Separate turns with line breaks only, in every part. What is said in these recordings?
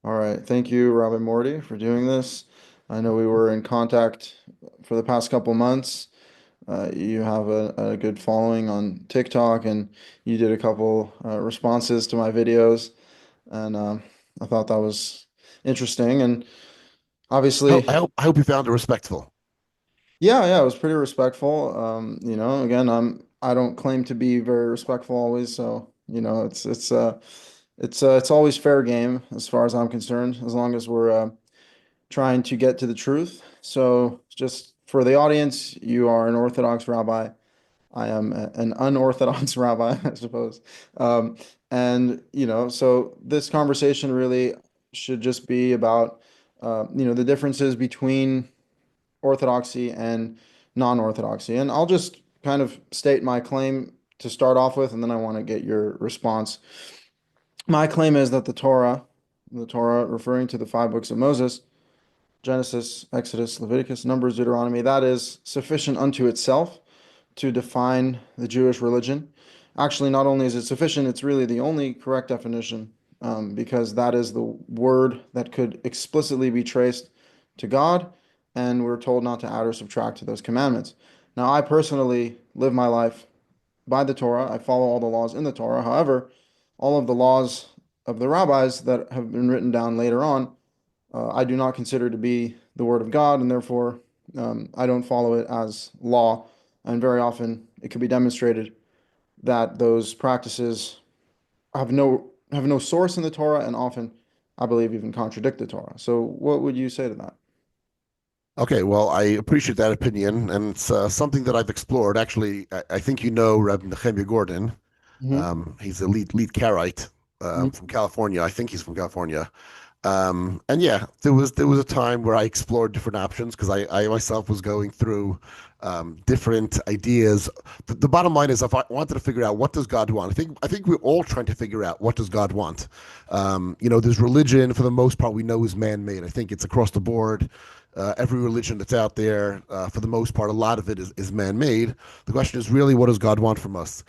All right. Thank you, Robin Morty, for doing this. I know we were in contact for the past couple months. You have a good following on TikTok, and you did a couple responses to my videos, and I thought that was interesting. And
I,
obviously,
I hope I hope you found it respectful.
yeah, it was pretty respectful. Again, I don't claim to be very respectful always, so it's always fair game as far as I'm concerned, as long as we're trying to get to the truth. So, just for the audience, you are an Orthodox rabbi. I am an unorthodox rabbi, I suppose. Um, so this conversation really should just be about, the differences between orthodoxy and non-orthodoxy. And I'll just kind of state my claim to start off with, and then I want to get your response. My claim is that the Torah referring to the five books of Moses, Genesis, Exodus, Leviticus, Numbers, Deuteronomy, that is sufficient unto itself to define the Jewish religion. Actually, not only is it sufficient, it's really the only correct definition, because that is the word that could explicitly be traced to God, and we're told not to add or subtract to those commandments. Now, I personally live my life by the Torah. I follow all the laws in the Torah. However, all of the laws of the rabbis that have been written down later on, I do not consider to be the word of God, and therefore I don't follow it as law. And very often it can be demonstrated that those practices have no source in the Torah, and often, I believe, even contradict the Torah. So, what would you say to that?
Okay, well, I appreciate that opinion, and it's something that I've explored. Actually, I think you know Reb Nehemiah Gordon.
Hmm.
He's a lead Karaite from California. I think he's from California. And yeah, there was a time where I explored different options because I myself was going through different ideas. The bottom line is, if I wanted to figure out what does God want, I think we're all trying to figure out what does God want. There's religion for the most part we know is man-made. I think it's across the board. Every religion that's out there, for the most part, a lot of it is man-made. The question is really, what does God want from us?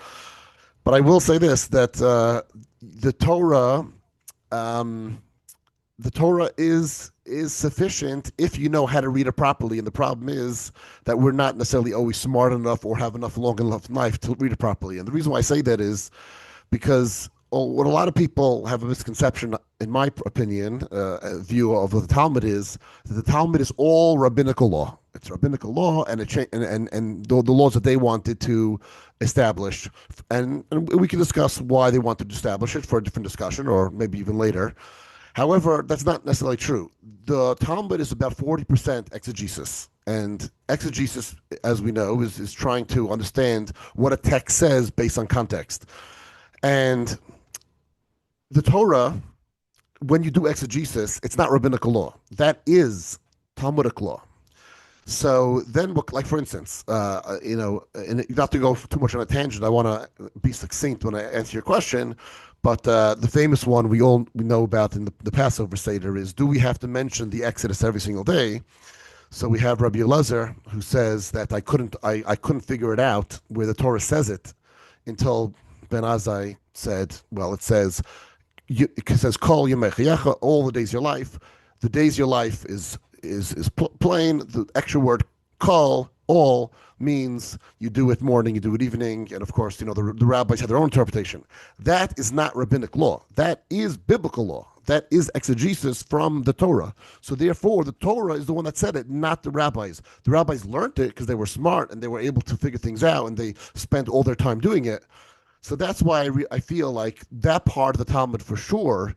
But I will say this: that the Torah. Um, the Torah is sufficient if you know how to read it properly. And the problem is that we're not necessarily always smart enough or have enough long enough life to read it properly. And the reason why I say that is because what a lot of people have a misconception, in my opinion, view of the Talmud is that the Talmud is all rabbinical law. It's rabbinical law, and the laws that they wanted to establish, and we can discuss why they wanted to establish it for a different discussion, or maybe even later. However, that's not necessarily true. The Talmud is about 40% exegesis. And exegesis, as we know, is trying to understand what a text says based on context. And the Torah, when you do exegesis, it's not rabbinical law. That is Talmudic law. So then, like for instance, and not to go too much on a tangent, I want to be succinct when I answer your question. But the famous one we know about in the Passover Seder is: do we have to mention the Exodus every single day? So we have Rabbi Elazar who says that I couldn't figure it out where the Torah says it until Ben Azai said, well, it says Kol Yemechayecha, all the days of your life. The days of your life is plain. The extra word Kol, all, means you do it morning, you do it evening, and of course, the rabbis have their own interpretation. That is not rabbinic law. That is biblical law. That is exegesis from the Torah. So therefore, the Torah is the one that said it, not the rabbis. The rabbis learned it because they were smart and they were able to figure things out, and they spent all their time doing it. So that's why I feel like that part of the Talmud for sure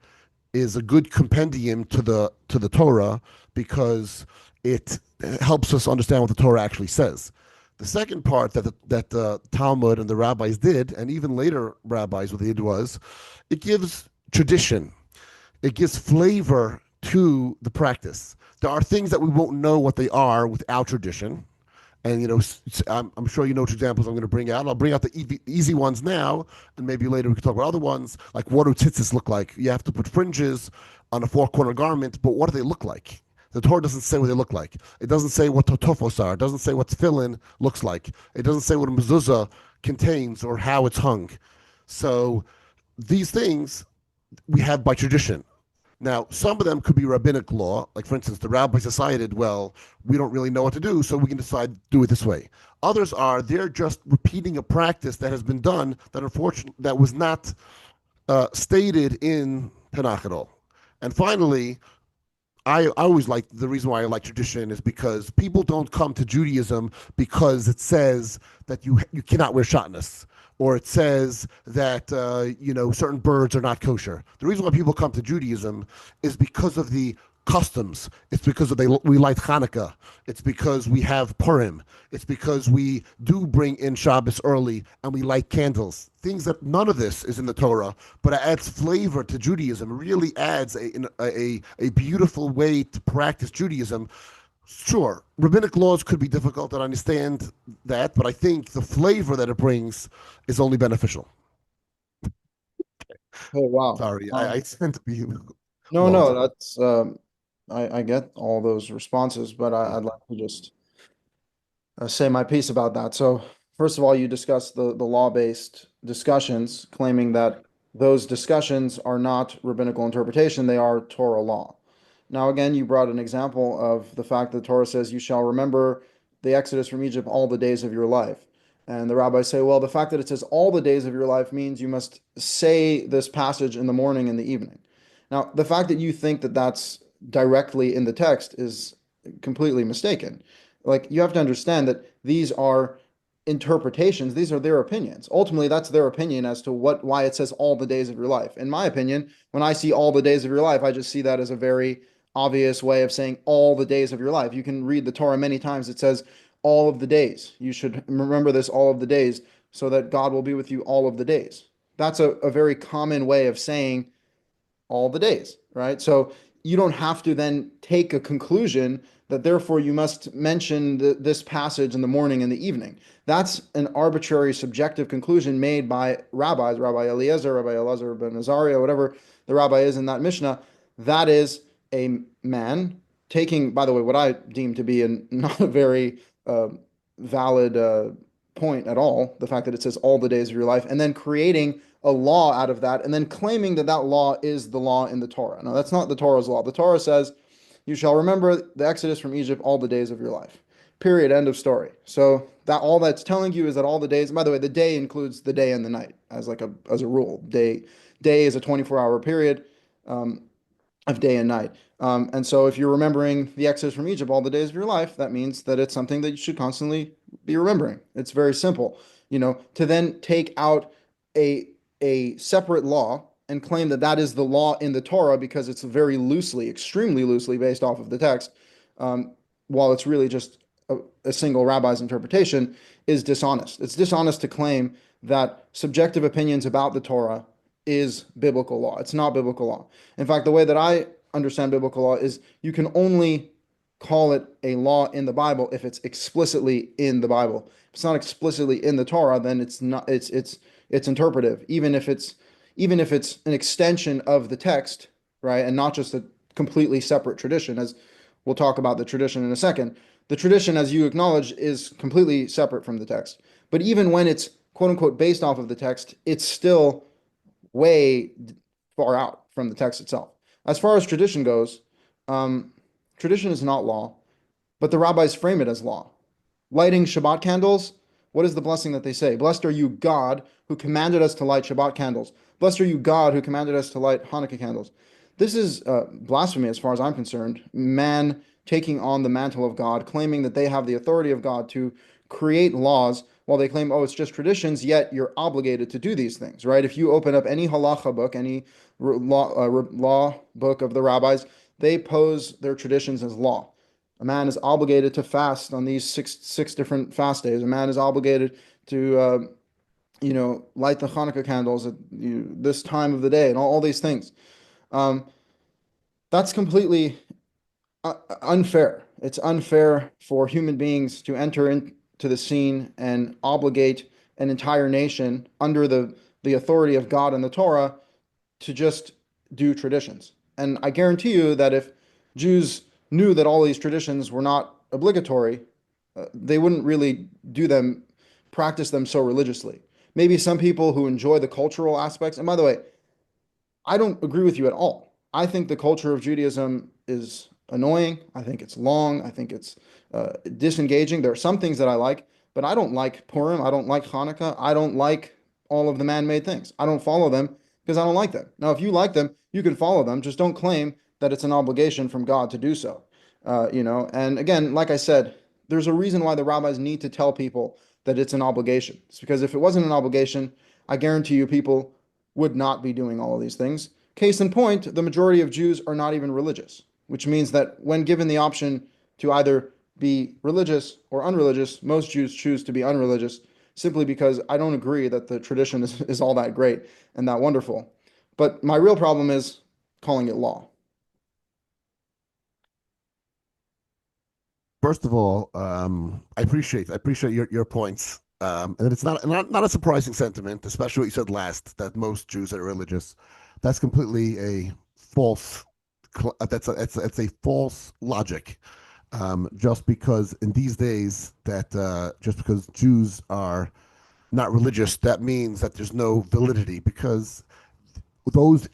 is a good compendium to the Torah because it helps us understand what the Torah actually says. The second part that the Talmud and the rabbis did, and even later rabbis, what they did was, it gives tradition, it gives flavor to the practice. There are things that we won't know what they are without tradition, and I'm sure you know which examples I'm going to bring out. I'll bring out the easy ones now, and maybe later we can talk about other ones. Like, what do tzitzis look like? You have to put fringes on a four-corner garment, but what do they look like? The Torah doesn't say what they look like. It doesn't say what totofos are. It doesn't say what tefillin looks like. It doesn't say what a mezuzah contains or how it's hung. So these things we have by tradition. Now, some of them could be rabbinic law. Like, for instance, the rabbis decided, well, we don't really know what to do, so we can decide to do it this way. Others are, they're just repeating a practice that has been done that unfortunately, that was not stated in Tanakh at all. And finally, I always like the reason why I like tradition is because people don't come to Judaism because it says that you cannot wear shatnez or it says that certain birds are not kosher. The reason why people come to Judaism is because of the customs. It's because we light Hanukkah. It's because we have Purim. It's because we do bring in Shabbos early and we light candles. Things that none of this is in the Torah, but it adds flavor to Judaism. It really adds a beautiful way to practice Judaism. Sure, rabbinic laws could be difficult, and I understand that, but I think the flavor that it brings is only beneficial.
Oh, wow.
Sorry, I tend to be
No,
long.
no, that's I get all those responses, but I'd like to just say my piece about that. So, first of all, you discussed the law-based discussions, claiming that those discussions are not rabbinical interpretation, they are Torah law. Now, again, you brought an example of the fact that Torah says, "You shall remember the Exodus from Egypt all the days of your life." And the rabbis say, well, the fact that it says all the days of your life means you must say this passage in the morning and the evening. Now, the fact that you think that that's directly in the text is completely mistaken. Like, you have to understand that these are interpretations, these are their opinions. Ultimately, that's their opinion as to why it says all the days of your life. In my opinion, when I see all the days of your life, I just see that as a very obvious way of saying all the days of your life. You can read the Torah many times. It says all of the days. You should remember this all of the days so that God will be with you all of the days. That's a very common way of saying all the days, right? So you don't have to then take a conclusion that therefore you must mention this passage in the morning and the evening. That's an arbitrary, subjective conclusion made by rabbis, Rabbi Eliezer, Rabbi Elazar ben Azariah, whatever the rabbi is in that Mishnah. That is a man taking, by the way, what I deem to be not a very valid point at all, the fact that it says all the days of your life, and then creating a law out of that, and then claiming that that law is the law in the Torah. Now, that's not the Torah's law. The Torah says, "You shall remember the Exodus from Egypt all the days of your life." Period. End of story. So that all that's telling you is that all the days. By the way, the day includes the day and the night as like a rule. Day is a 24-hour period. Of day and night. And so if you're remembering the Exodus from Egypt all the days of your life, that means that it's something that you should constantly be remembering. It's very simple. To then take out a separate law and claim that that is the law in the Torah because it's very loosely, extremely loosely based off of the text, while it's really just a single rabbi's interpretation, is dishonest. It's dishonest to claim that subjective opinions about the Torah is biblical law. It's not biblical law. In fact, the way that I understand biblical law is you can only call it a law in the Bible if it's explicitly in the Bible. If it's not explicitly in the Torah, then it's not it's interpretive, even if it's an extension of the text, right? And not just a completely separate tradition, as we'll talk about the tradition in a second. The tradition, as you acknowledge, is completely separate from the text. But even when it's quote unquote based off of the text, it's still way far out from the text itself. As far as tradition goes, tradition is not law, but the rabbis frame it as law. Lighting Shabbat candles, what is the blessing that they say? Blessed are you, God, who commanded us to light Shabbat candles. Blessed are you, God, who commanded us to light Hanukkah candles. This is blasphemy as far as I'm concerned. Man taking on the mantle of God, claiming that they have the authority of God to create laws while they claim, oh, it's just traditions, yet you're obligated to do these things, right? If you open up any halacha book, any law book of the rabbis, they pose their traditions as law. A man is obligated to fast on these six different fast days. A man is obligated to light the Hanukkah candles at this time of the day, and all these things. Um, that's completely unfair. It's unfair for human beings to enter into the scene and obligate an entire nation under the authority of God and the Torah to just do traditions. And I guarantee you that if Jews knew that all these traditions were not obligatory, they wouldn't really practice them so religiously. Maybe some people who enjoy the cultural aspects, and by the way, I don't agree with you at all. I think the culture of Judaism is annoying. I think it's long. I think it's disengaging. There are some things that I like, but I don't like Purim. I don't like Hanukkah. I don't like all of the man-made things. I don't follow them because I don't like them. Now, if you like them, you can follow them. Just don't claim that it's an obligation from God to do so. And again, like I said, there's a reason why the rabbis need to tell people that it's an obligation. It's because if it wasn't an obligation, I guarantee you people would not be doing all of these things. Case in point, the majority of Jews are not even religious, which means that when given the option to either be religious or unreligious, most Jews choose to be unreligious simply because I don't agree that the tradition is all that great and that wonderful. But my real problem is calling it law.
First of all, I appreciate your points. And it's not a surprising sentiment, especially what you said last, that most Jews are religious. That's completely a false. That's a false logic. Just because in these days that just because Jews are not religious, that means that there's no validity because those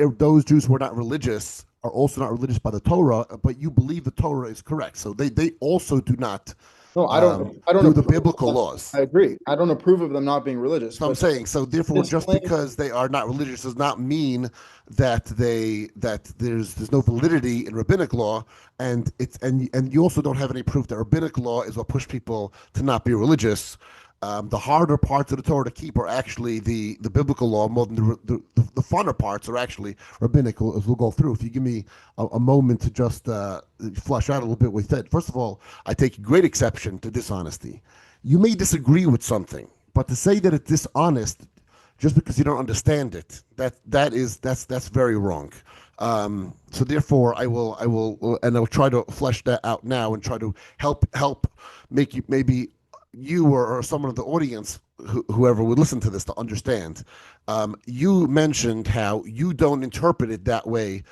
Jews who are not religious are also not religious by the Torah, but you believe the Torah is correct. So they also do not
No, I don't
do the
approve
biblical
of them.
laws.
I agree. I don't approve of them not being religious,
So I'm
but
saying, so therefore,
this
just
claim,
because they are not religious does not mean that there's no validity in rabbinic law, and you also don't have any proof that rabbinic law is what pushed people to not be religious. The harder parts of the Torah to keep are actually the biblical law more than the funner parts are actually rabbinical, as we'll go through. If you give me a moment to just flesh out a little bit what you said. First of all, I take great exception to dishonesty. You may disagree with something, but to say that it's dishonest just because you don't understand it, that's very wrong. So therefore, and I'll try to flesh that out now and try to help make you maybe you or someone in the audience, whoever would listen to this, to understand. You mentioned how you don't interpret it that way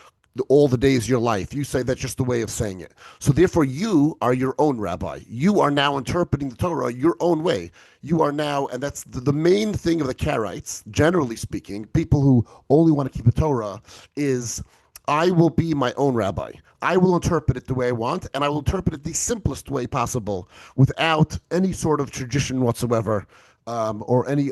all the days of your life. You say that's just the way of saying it. So therefore, you are your own rabbi. You are now interpreting the Torah your own way. You are now, and that's the main thing of the Karaites, generally speaking, people who only want to keep the Torah, is I will be my own rabbi. I will interpret it the way I want, and I will interpret it the simplest way possible without any sort of tradition whatsoever, or any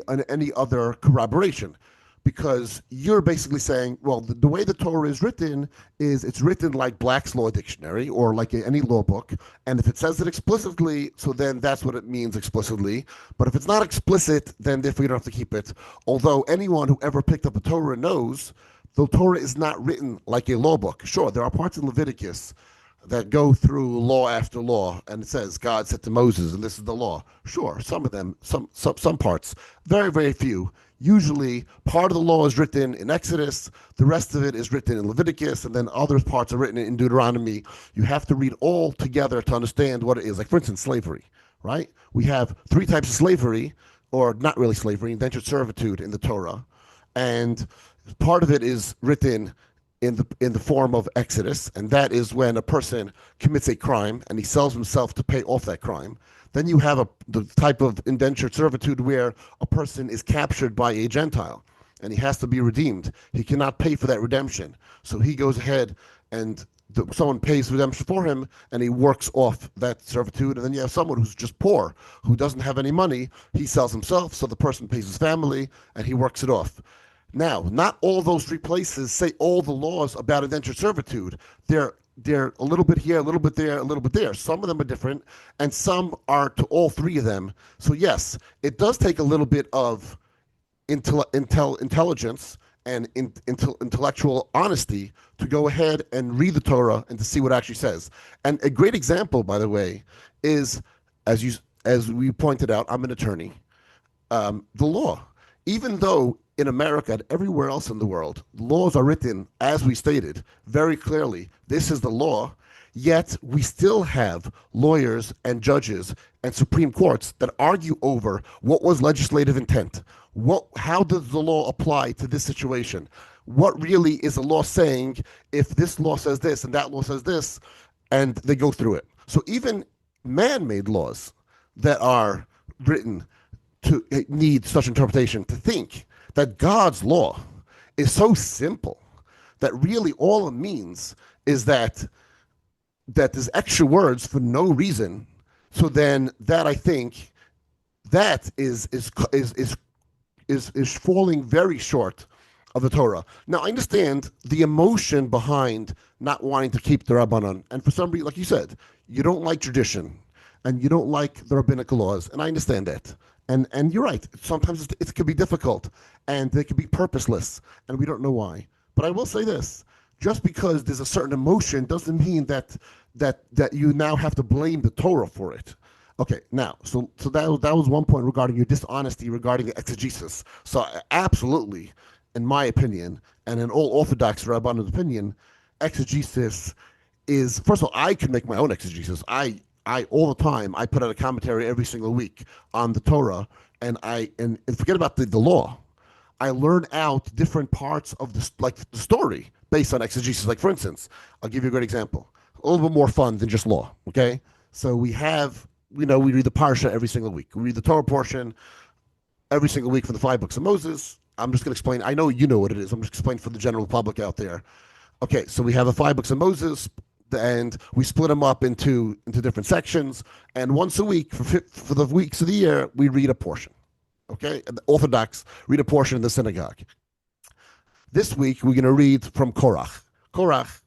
other corroboration. Because you're basically saying, well, the way the Torah is written is it's written like Black's Law Dictionary or like any law book. And if it says it explicitly, so then that's what it means explicitly. But if it's not explicit, then therefore you don't have to keep it. Although anyone who ever picked up the Torah knows the Torah is not written like a law book. Sure, there are parts in Leviticus that go through law after law, and it says God said to Moses, and this is the law. Sure, some of them, some parts, very, very few. Usually, part of the law is written in Exodus, the rest of it is written in Leviticus, and then other parts are written in Deuteronomy. You have to read all together to understand what it is. Like, for instance, slavery, right? We have three types of slavery, or not really slavery, indentured servitude in the Torah, and part of it is written in the form of Exodus, and that is when a person commits a crime and he sells himself to pay off that crime. Then you have the type of indentured servitude where a person is captured by a Gentile and he has to be redeemed. He cannot pay for that redemption, so he goes ahead and someone pays redemption for him and he works off that servitude. And then you have someone who's just poor, who doesn't have any money. He sells himself, so the person pays his family and he works it off. Now, not all those three places say all the laws about indentured servitude. They're a little bit here, a little bit there, a little bit there. Some of them are different, and some are to all three of them. So yes, it does take a little bit of intelligence and intellectual honesty to go ahead and read the Torah and to see what it actually says. And a great example, by the way, is as we pointed out, I'm an attorney. The law, even though in America and everywhere else in the world, laws are written, as we stated, very clearly. This is the law. Yet we still have lawyers and judges and Supreme Courts that argue over what was legislative intent. How does the law apply to this situation? What really is the law saying if this law says this and that law says this? And they go through it. So even man-made laws that are written to need such interpretation, to think that God's law is so simple that really all it means is that there's extra words for no reason. So then that I think that is falling very short of the Torah. Now I understand the emotion behind not wanting to keep the Rabbanon, and for some reason, like you said, you don't like tradition, and you don't like the rabbinic laws, and I understand that. And you're right. Sometimes it can be difficult, and they can be purposeless, and we don't know why. But I will say this: just because there's a certain emotion doesn't mean that you now have to blame the Torah for it. Okay, now, so that was one point regarding your dishonesty regarding the exegesis. So absolutely, in my opinion, and in all Orthodox Rabban's opinion, exegesis is, first of all, I can make my own exegesis. I all the time I put out a commentary every single week on the Torah, and forget about the law. I learn out different parts of the story based on exegesis. Like for instance, I'll give you a great example, a little bit more fun than just law. Okay, so we read the parsha every single week. We read the Torah portion every single week for the 5 books of Moses. I'm just going to explain. I know you know what it is. I'm just explaining for the general public out there. Okay, so we have the 5 books of Moses, and we split them up into different sections. And once a week for the weeks of the year, we read a portion. Okay, and the Orthodox read a portion in the synagogue. This week we're going to read from Korach. Korach,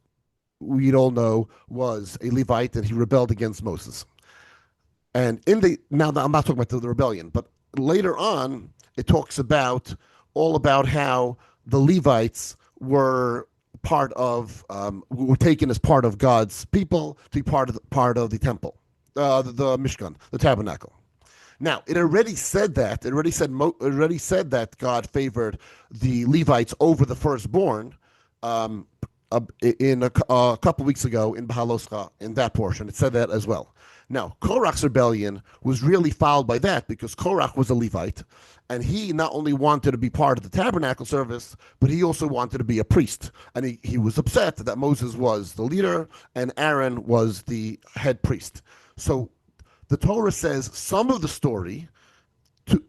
we all know, was a Levite, and he rebelled against Moses. And now I'm not talking about the rebellion, but later on it talks about how the Levites were were taken as part of God's people to be part of the temple, the Mishkan, the tabernacle. Now it already said that God favored the Levites over the firstborn. In a couple weeks ago in Bahaloscha, in that portion, it said that as well. Now, Korach's rebellion was really followed by that because Korach was a Levite, and he not only wanted to be part of the tabernacle service, but he also wanted to be a priest. And he was upset that Moses was the leader and Aaron was the head priest. So the Torah says some of the story,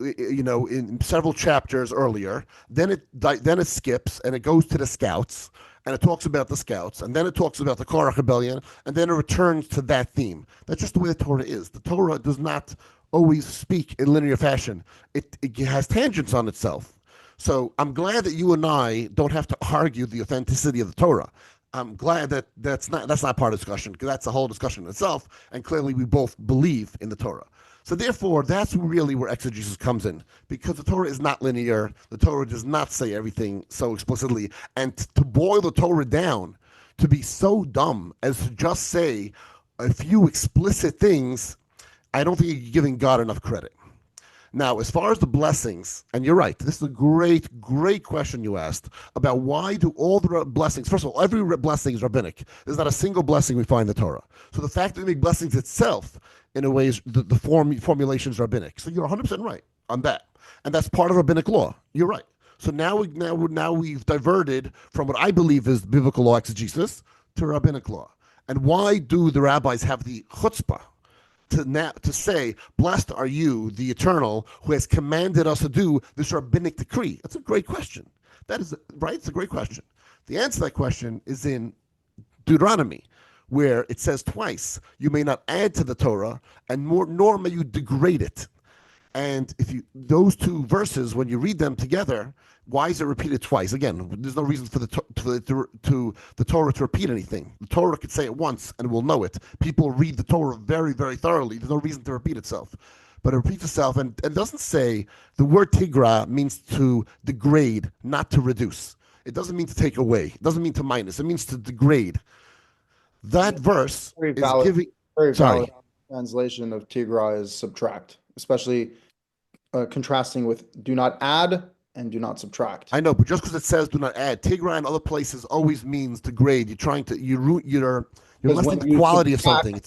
in several chapters earlier, then it skips and it goes to the scouts, and it talks about the scouts, and then it talks about the Korach rebellion, and then it returns to that theme. That's just the way the Torah is. The Torah does not always speak in linear fashion. It has tangents on itself. So I'm glad that you and I don't have to argue the authenticity of the Torah. I'm glad that that's not part of the discussion, because that's a whole discussion in itself, and clearly we both believe in the Torah. So therefore, that's really where exegesis comes in, because the Torah is not linear. The Torah does not say everything so explicitly. And to boil the Torah down, to be so dumb as to just say a few explicit things, I don't think you're giving God enough credit. Now, as far as the blessings, and you're right, this is a great, great question you asked about why do all the blessings, first of all, every blessing is rabbinic. There's not a single blessing we find in the Torah. So the fact that we make blessings itself, in a way, is the formulation is rabbinic. So you're 100% right on that. And that's part of rabbinic law. You're right. So now we've diverted from what I believe is biblical law exegesis to rabbinic law. And why do the rabbis have the chutzpah to say, blessed are you, the eternal, who has commanded us to do this rabbinic decree? That's a great question. That is, right? It's a great question. The answer to that question is in Deuteronomy, where it says twice, you may not add to the Torah, and nor may you degrade it. And those two verses, when you read them together, why is it repeated twice? Again, there's no reason for the Torah to repeat anything. The Torah could say it once and we'll know it. People read the Torah very, very thoroughly. There's no reason to repeat itself. But it repeats itself and doesn't say, the word tigra means to degrade, not to reduce. It doesn't mean to take away. It doesn't mean to minus. It means to degrade. That verse
Very
is
valid,
giving...
very
Sorry.
valid translation of tigra is subtract, especially contrasting with do not add and do not subtract.
I know, but just because it says do not add, tigra in other places always means degrade. You're lessening the quality of something.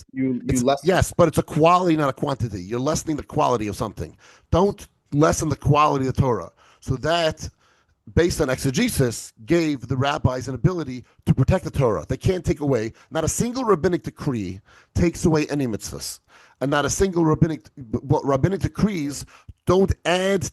Yes, but it's a quality, not a quantity. You're lessening the quality of something. Don't lessen the quality of the Torah. So that, based on exegesis, gave the rabbis an ability to protect the Torah. They can't take away. Not a single rabbinic decree takes away any mitzvahs. And not a single rabbinic decrees don't add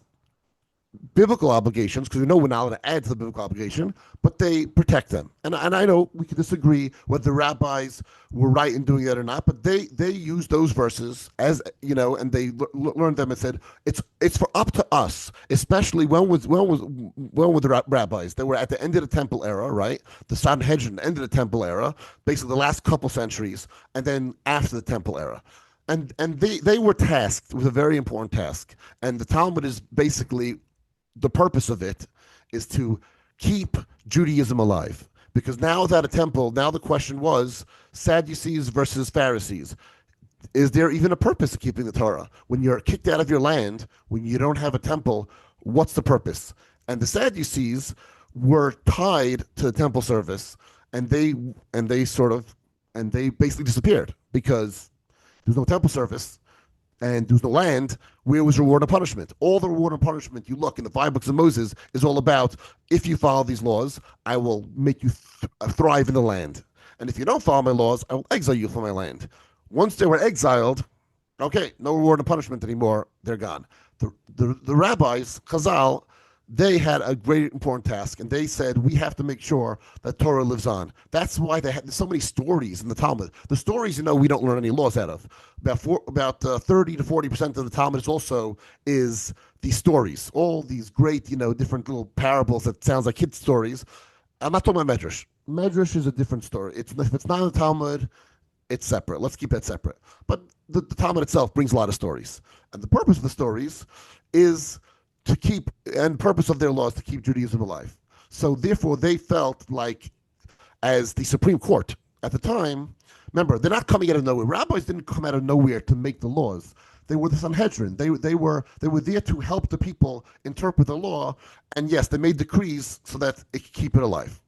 biblical obligations, because we know we're not allowed to add to the biblical obligation, but they protect them. And I know we could disagree whether the rabbis were right in doing that or not, but they use those verses as and they learned them and said it's for up to us, especially when were the rabbis? They were at the end of the temple era, right? The Sanhedrin ended the temple era, basically the last couple centuries, and then after the temple era. And they were tasked with a very important task. And the Talmud is basically the purpose of it is to keep Judaism alive. Because now without a temple, now the question was Sadducees versus Pharisees. Is there even a purpose of keeping the Torah? When you're kicked out of your land, when you don't have a temple, what's the purpose? And the Sadducees were tied to the temple service, and they basically disappeared because there's no temple service and there's no land. Where was reward and punishment? All the reward and punishment you look in the 5 books of Moses is all about, if you follow these laws, I will make you thrive in the land. And if you don't follow my laws, I will exile you from my land. Once they were exiled, okay, no reward and punishment anymore. They're gone. The rabbis, Chazal, they had a great important task, and they said we have to make sure that Torah lives on. That's why they had so many stories in the Talmud. The stories, we don't learn any laws out of. About 30 to 40% of the Talmud is these stories, all these great, different little parables that sounds like kid stories. I'm not talking about Medrash. Medrash is a different story. If it's not in the Talmud, it's separate. Let's keep that separate. But the Talmud itself brings a lot of stories, and the purpose of the stories is to keep, and purpose of their laws to keep Judaism alive. So therefore, they felt like, as the Supreme Court at the time, remember, they're not coming out of nowhere. Rabbis didn't come out of nowhere to make the laws. They were the Sanhedrin. They were there to help the people interpret the law, and yes, they made decrees so that it could keep it alive.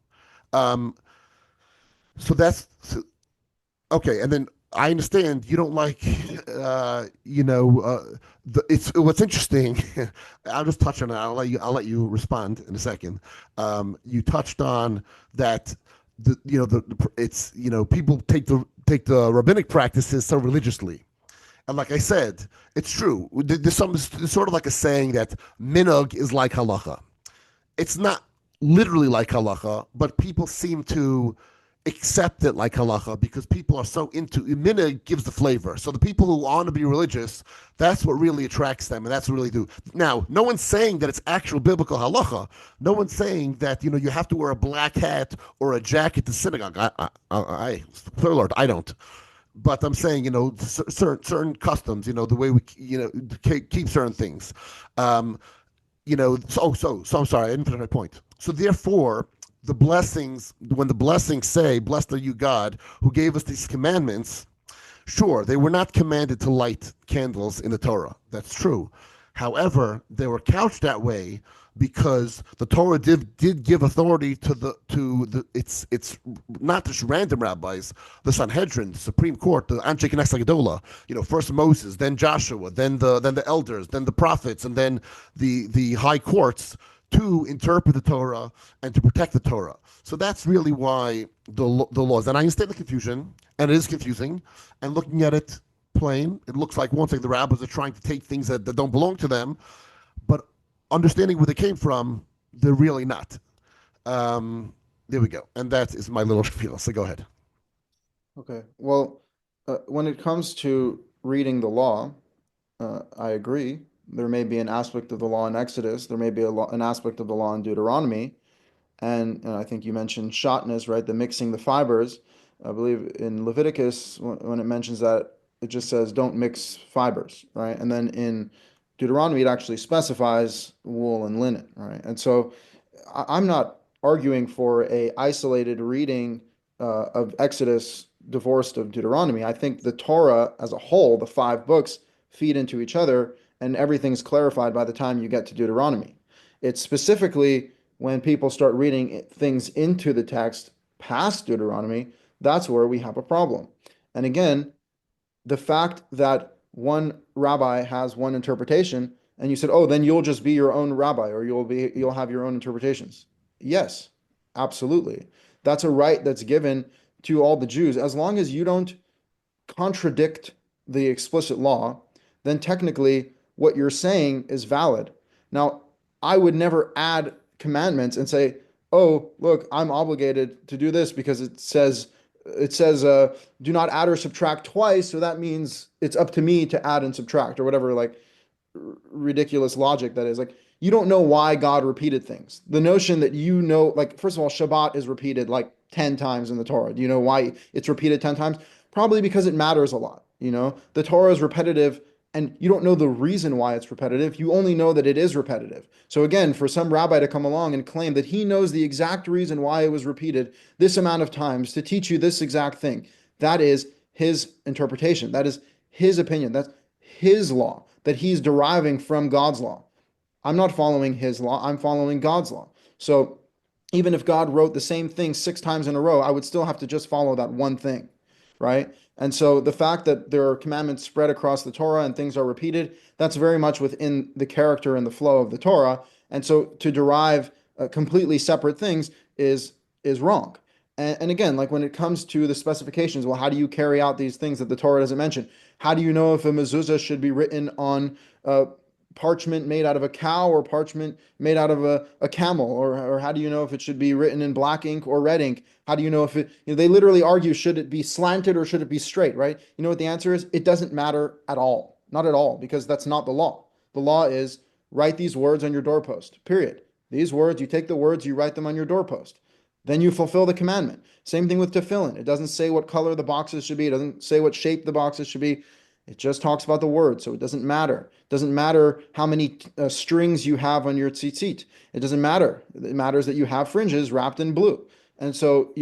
So that's okay. And then I understand you don't like, it's what's interesting. I'll just touch on it. I'll let you respond in a second. You touched on that. People take the rabbinic practices so religiously, and like I said, it's true. There's sort of like a saying that minhag is like halacha. It's not literally like halacha, but people seem to accept it like halacha because people are so into minhag gives the flavor. So the people who want to be religious, that's what really attracts them, and that's what really do. Now, no one's saying that it's actual biblical halacha. No one's saying that you have to wear a black hat or a jacket to synagogue. I spoiler alert, I don't. But I'm saying, certain customs, the way we, keep certain things. So I'm sorry, I didn't finish my point. So therefore, the blessings, when the blessings say, blessed are you, God, who gave us these commandments, sure, they were not commanded to light candles in the Torah. That's true. However, they were couched that way because the Torah did give authority to it's not just random rabbis, the Sanhedrin, the Supreme Court, the Anshe Knesset Gedola, first Moses, then Joshua, then the elders, then the prophets, and then the high courts to interpret the Torah and to protect the Torah. So that's really why the laws. And I understand the confusion, and it is confusing. And looking at it plain, it looks like once the rabbis are trying to take things that don't belong to them, but understanding where they came from, they're really not. There we go. And that is my little spiel. So go ahead.
Okay. Well, when it comes to reading the law, I agree. There may be an aspect of the law in Exodus. There may be an aspect of the law in Deuteronomy. And I think you mentioned shotness, right? The mixing the fibers. I believe in Leviticus, when it mentions that, it just says don't mix fibers, right? And then in Deuteronomy, it actually specifies wool and linen, right? And so I'm not arguing for a isolated reading of Exodus divorced of Deuteronomy. I think the Torah as a whole, the 5 books, feed into each other, and everything's clarified by the time you get to Deuteronomy. It's specifically when people start reading things into the text past Deuteronomy, that's where we have a problem. And again, the fact that one rabbi has one interpretation, and you said, "Oh, then you'll just be your own rabbi, or you'll have your own interpretations." Yes, absolutely. That's a right that's given to all the Jews. As long as you don't contradict the explicit law, then technically what you're saying is valid. Now, I would never add commandments and say, "Oh, look, I'm obligated to do this because it says do not add or subtract twice, so that means it's up to me to add and subtract or whatever like ridiculous logic that is. Like you don't know why God repeated things. The notion that like first of all, Shabbat is repeated like 10 times in the Torah. Do you know why it's repeated 10 times? Probably because it matters a lot. The Torah is repetitive and you don't know the reason why it's repetitive. You only know that it is repetitive. So again, for some rabbi to come along and claim that he knows the exact reason why it was repeated this amount of times to teach you this exact thing, that is his interpretation. That is his opinion. That's his law that he's deriving from God's law. I'm not following his law, I'm following God's law. So even if God wrote the same thing 6 times in a row, I would still have to just follow that one thing, right? And so the fact that there are commandments spread across the Torah and things are repeated, that's very much within the character and the flow of the Torah. And so to derive completely separate things is wrong. And again, like when it comes to the specifications, well, how do you carry out these things that the Torah doesn't mention? How do you know if a mezuzah should be written on parchment made out of a cow or parchment made out of a camel? Or how do you know if it should be written in black ink or red ink? How do you know if they literally argue, should it be slanted or should it be straight, right? You know what the answer is? It doesn't matter at all. Not at all, because that's not the law. The law is write these words on your doorpost, period. These words, you take the words, you write them on your doorpost. Then you fulfill the commandment. Same thing with tefillin. It doesn't say what color the boxes should be. It doesn't say what shape the boxes should be. It just talks about the word, so it doesn't matter. It doesn't matter how many strings you have on your tzitzit. It doesn't matter. It matters that you have fringes wrapped in blue. And so,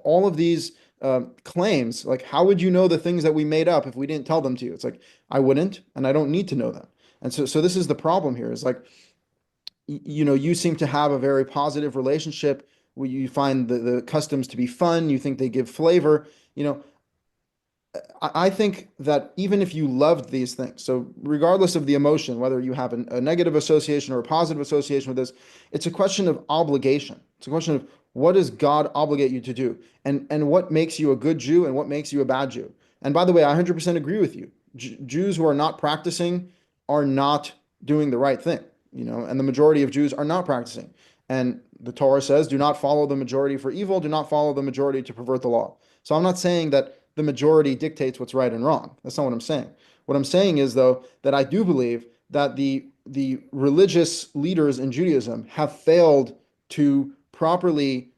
all of these claims, like how would you know the things that we made up if we didn't tell them to you? It's like, I wouldn't, and I don't need to know them. And so this is the problem here is like, you seem to have a very positive relationship where you find the customs to be fun. You think they give flavor. I think that even if you loved these things, so regardless of the emotion, whether you have a negative association or a positive association with this, it's a question of obligation. It's a question of what does God obligate you to do, and what makes you a good Jew and what makes you a bad Jew. And by the way, I 100% agree with you. Jews who are not practicing are not doing the right thing, and the majority of Jews are not practicing. And the Torah says, do not follow the majority for evil, do not follow the majority to pervert the law. So I'm not saying that the majority dictates what's right and wrong. That's not what I'm saying. What I'm saying is, though, that I do believe that the religious leaders in Judaism have failed to properly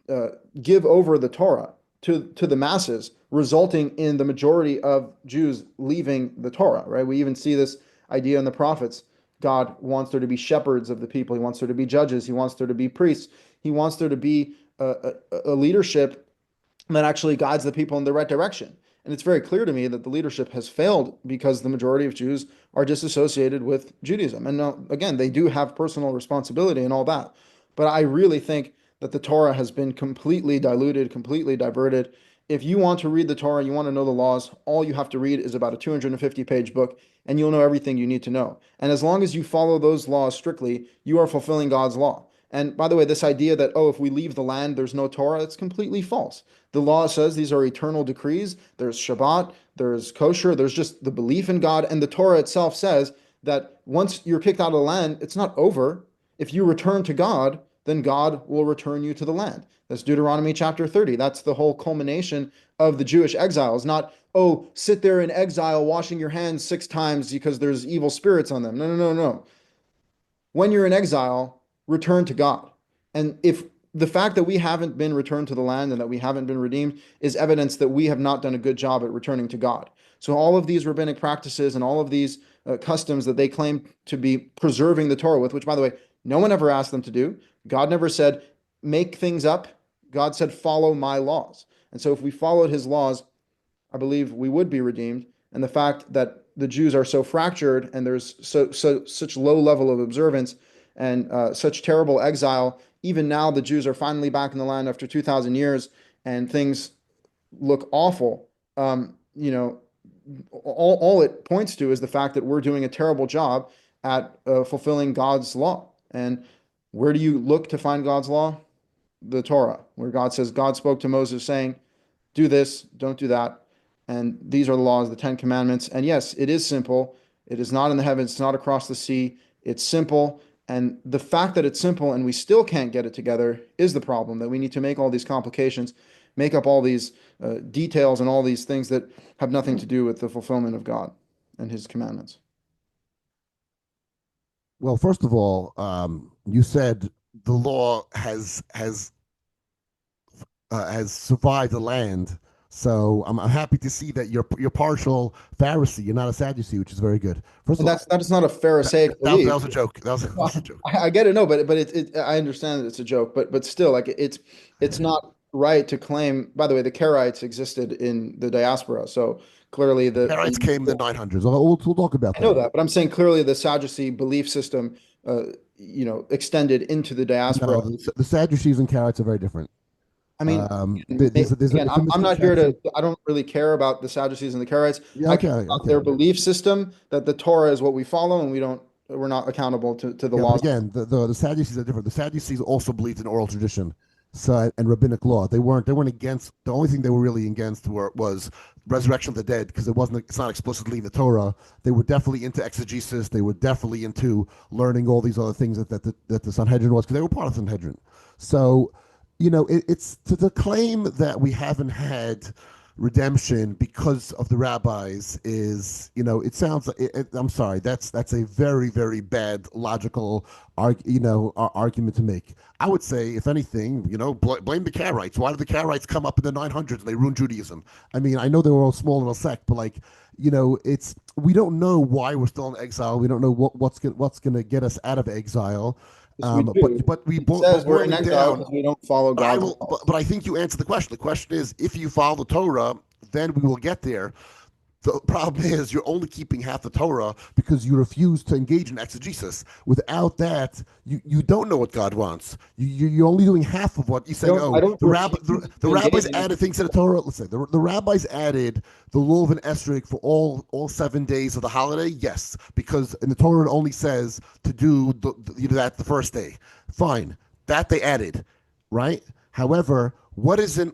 uh, give over the Torah to the masses, resulting in the majority of Jews leaving the Torah, right? We even see this idea in the prophets. God wants there to be shepherds of the people. He wants there to be judges. He wants there to be priests. He wants there to be a leadership that actually guides the people in the right direction. And it's very clear to me that the leadership has failed because the majority of Jews are disassociated with Judaism. And now, again, they do have personal responsibility and all that. But I really think that the Torah has been completely diluted, completely diverted. If you want to read the Torah, you want to know the laws, all you have to read is about a 250-page book, and you'll know everything you need to know. And as long as you follow those laws strictly, you are fulfilling God's law. And by the way, this idea that, oh, if we leave the land, there's no Torah, it's completely false. The law says these are eternal decrees. There's Shabbat, there's kosher, there's just the belief in God. And the Torah itself says that once you're kicked out of the land, it's not over. If you return to God, then God will return you to the land. That's Deuteronomy chapter 30. That's the whole culmination of the Jewish exile. It's not, oh, sit there in exile washing your hands 6 times because there's evil spirits on them. No, no, no, no. When you're in exile, return to God. And if the fact that we haven't been returned to the land and that we haven't been redeemed is evidence that we have not done a good job at returning to God. So all of these rabbinic practices and all of these customs that they claim to be preserving the Torah with, which, by the way, no one ever asked them to do. God never said, make things up. God said, follow my laws. And so if we followed his laws, I believe we would be redeemed. And the fact that the Jews are so fractured and there's such low level of observance and such terrible exile, even now the Jews are finally back in the land after 2,000 years and things look awful. All it points to is the fact that we're doing a terrible job at fulfilling God's law. And where do you look to find God's law? The Torah, where God says, God spoke to Moses saying, do this, don't do that. And these are the laws, the 10 Commandments. And yes, it is simple. It is not in the heavens, it's not across the sea. It's simple. And the fact that it's simple and we still can't get it together is the problem, that we need to make all these complications, make up all these details and all these things that have nothing to do with the fulfillment of God and his commandments.
Well, first of all, you said the law has survived the land. So I'm happy to see that you're partial Pharisee. You're not a Sadducee, which is very good. First
And
of all,
that's not a Pharisaic
that
belief.
was a joke. That was a joke.
I get it. No, but I understand that it's a joke, but still, like it's not right to claim. By the way, the Karaites existed in the diaspora, so clearly
Karaites came in the 900s. We'll talk about
I know
that.
that, but I'm saying clearly the Sadducee belief system, extended into the diaspora.
No, the Sadducees and Karaites are very different.
I mean, again,
It's a
I'm not here to.
misconception.
I don't really care about the Sadducees and the Karaites.
Yeah,
I
okay,
care about their
okay.
belief system, that the Torah is what we follow, and we're not accountable to the
Yeah, but
laws.
again, the Sadducees are different. The Sadducees also believed in oral tradition, so and rabbinic law. They weren't against. The only thing they were really against was resurrection of the dead, because it's not explicitly in the Torah. They were definitely into exegesis. They were definitely into learning all these other things that the Sanhedrin was, because they were part of the Sanhedrin. So, it's to claim that we haven't had redemption because of the rabbis is, it sounds like I'm sorry, that's a very, very bad logical argument to make. I would say, if anything, blame the Karaites. Why did the Karaites come up in the 900s and they ruined Judaism? I mean, I know they were a small little sect, but it's, we don't know why we're still in exile. We don't know what's going to get us out of exile.
Yes, we do.
But
It says we're
boil
in
it
exile
down.
because we don't follow
But I
God's
will.
laws.
But I think you answered the question. The question is, if you follow the Torah, then we will get there. The problem is you're only keeping half the Torah because you refuse to engage in exegesis. Without that, you don't know what God wants. You're only doing half of what you say.
I
Oh,
don't
the rabbis
engage in
added things to the Torah. Let's say the rabbis added the law of an esrog for all 7 days of the holiday. Yes, because in the Torah it only says to do that the first day. Fine, that they added, right? However, what's a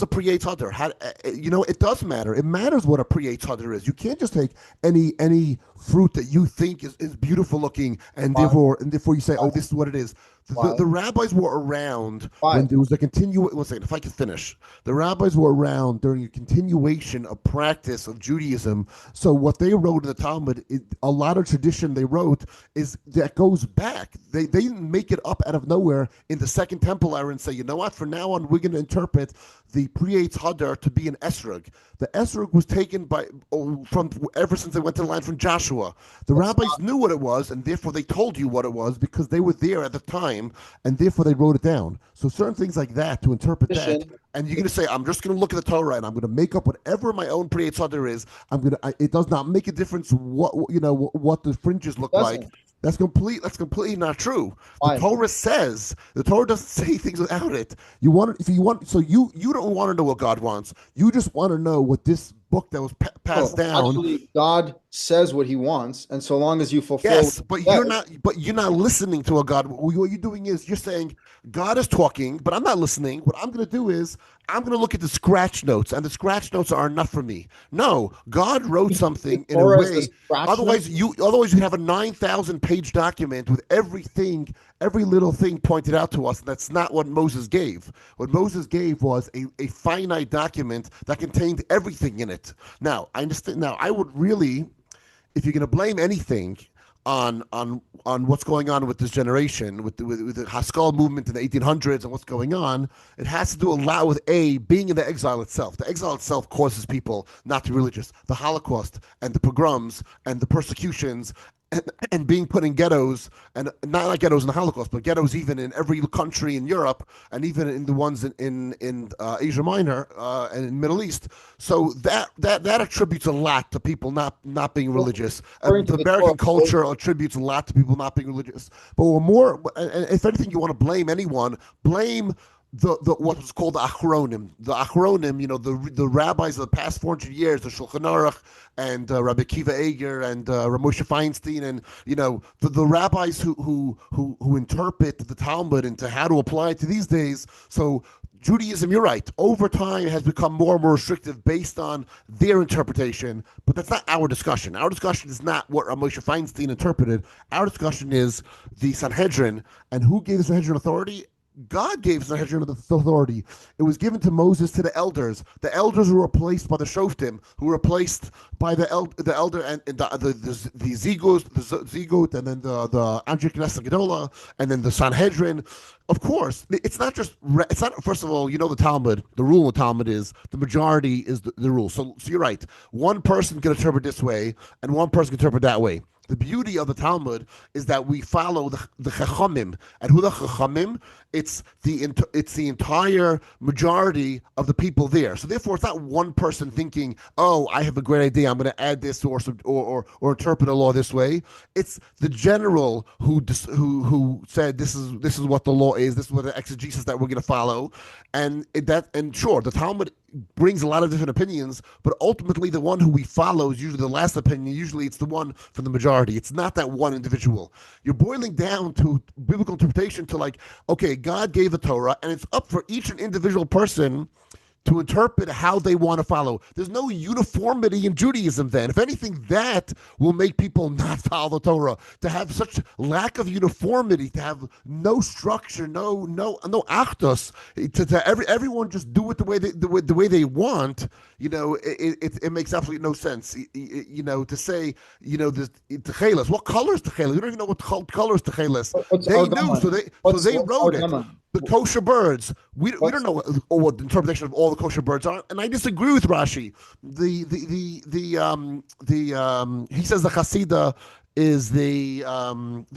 pre Hadar? It does matter. It matters what a pre Hadar is. You can't just take any fruit that you think is beautiful looking and therefore you say, oh, this is what it is. The rabbis were around when there was a continuation. One second, if I could finish. The rabbis were around during a continuation of practice of Judaism. So what they wrote in the Talmud, a lot of tradition they wrote is that goes back. They didn't make it up out of nowhere in the Second Temple era and say, you know what, from now on we're going to interpret the pre-Eitz Hadar to be an esrog. The esrog was taken from ever since they went to the land from Joshua. The rabbis knew what it was, and therefore they told you what it was because they were there at the time, and therefore they wrote it down. So certain things like that, to interpret that, and you're going to say, I'm just going to look at the Torah and I'm going to make up whatever my own pre-Eitz Hadar is. It does not make a difference what the fringes look like. That's completely not true. The Torah doesn't say things without it. You don't want to know what God wants. You just want to know what this book that was passed down.
Actually, God says what He wants, and so long as you fulfill.
Yes, but you're not listening to a God. What you're doing is you're saying God is talking, but I'm not listening. What I'm going to do is I'm going to look at the scratch notes, and the scratch notes are enough for me. No, God wrote something in a way. Otherwise, you have a 9,000-page document with every little thing pointed out to us. That's not what Moses gave. What Moses gave was a finite document that contained everything in it. Now, I understand. Now, I would really, if you're going to blame anything on what's going on with this generation, with the Haskell movement in the 1800s and what's going on, it has to do a lot with being in the exile itself. The exile itself causes people not to be religious. The Holocaust and the pogroms and the persecutions and being put in ghettos, and not like ghettos in the Holocaust, but ghettos even in every country in Europe, and even in the ones in Asia Minor and in Middle East. So that attributes a lot to people not being religious. And the American culture attributes a lot to people not being religious. But and if anything, you want to blame anyone, blame the what was called the Achronim. The Achronim, the rabbis of the past 400 years, the Shulchan Aruch and Rabbi Akiva Eger and Moshe Feinstein, and the rabbis who interpret the Talmud into how to apply it to these days. So Judaism, you're right, over time has become more and more restrictive based on their interpretation, but that's not our discussion. Our discussion is not what Moshe Feinstein interpreted. Our discussion is the Sanhedrin, and who gave the Sanhedrin authority? God gave the Sanhedrin the authority. It was given to Moses, to the elders. The elders were replaced by the Shoftim, who were replaced by the elder and the Zigut, and then the Andrei Knesset Gedola, and then the Sanhedrin. Of course, it's not just. It's not. First of all, you know the Talmud. The rule of the Talmud is the majority is the rule. So you're right. One person can interpret this way, and one person can interpret that way. The beauty of the Talmud is that we follow the Chachamim, and who the Chachamim? It's the entire majority of the people there. So therefore, it's not one person thinking, "Oh, I have a great idea. I'm going to add this or interpret a law this way." It's the general who said this is what the law is. This is what the exegesis that we're going to follow, and sure, the Talmud brings a lot of different opinions, but ultimately the one who we follow is usually the last opinion. Usually it's the one from the majority. It's not that one individual. You're boiling down to biblical interpretation to like, okay, God gave the Torah, and it's up for each and individual person to interpret how they want to follow. There's no uniformity in Judaism then. If anything, that will make people not follow the Torah. To have such lack of uniformity, to have no structure, no achdus, everyone just do it the way they want, it makes absolutely no sense. To say, the techeles, what color is techeles? We don't even know what color is techeles. They knew, so they wrote it. The kosher birds. We don't know what the interpretation of all the kosher birds are, and I disagree with Rashi. He says the Hasidah is the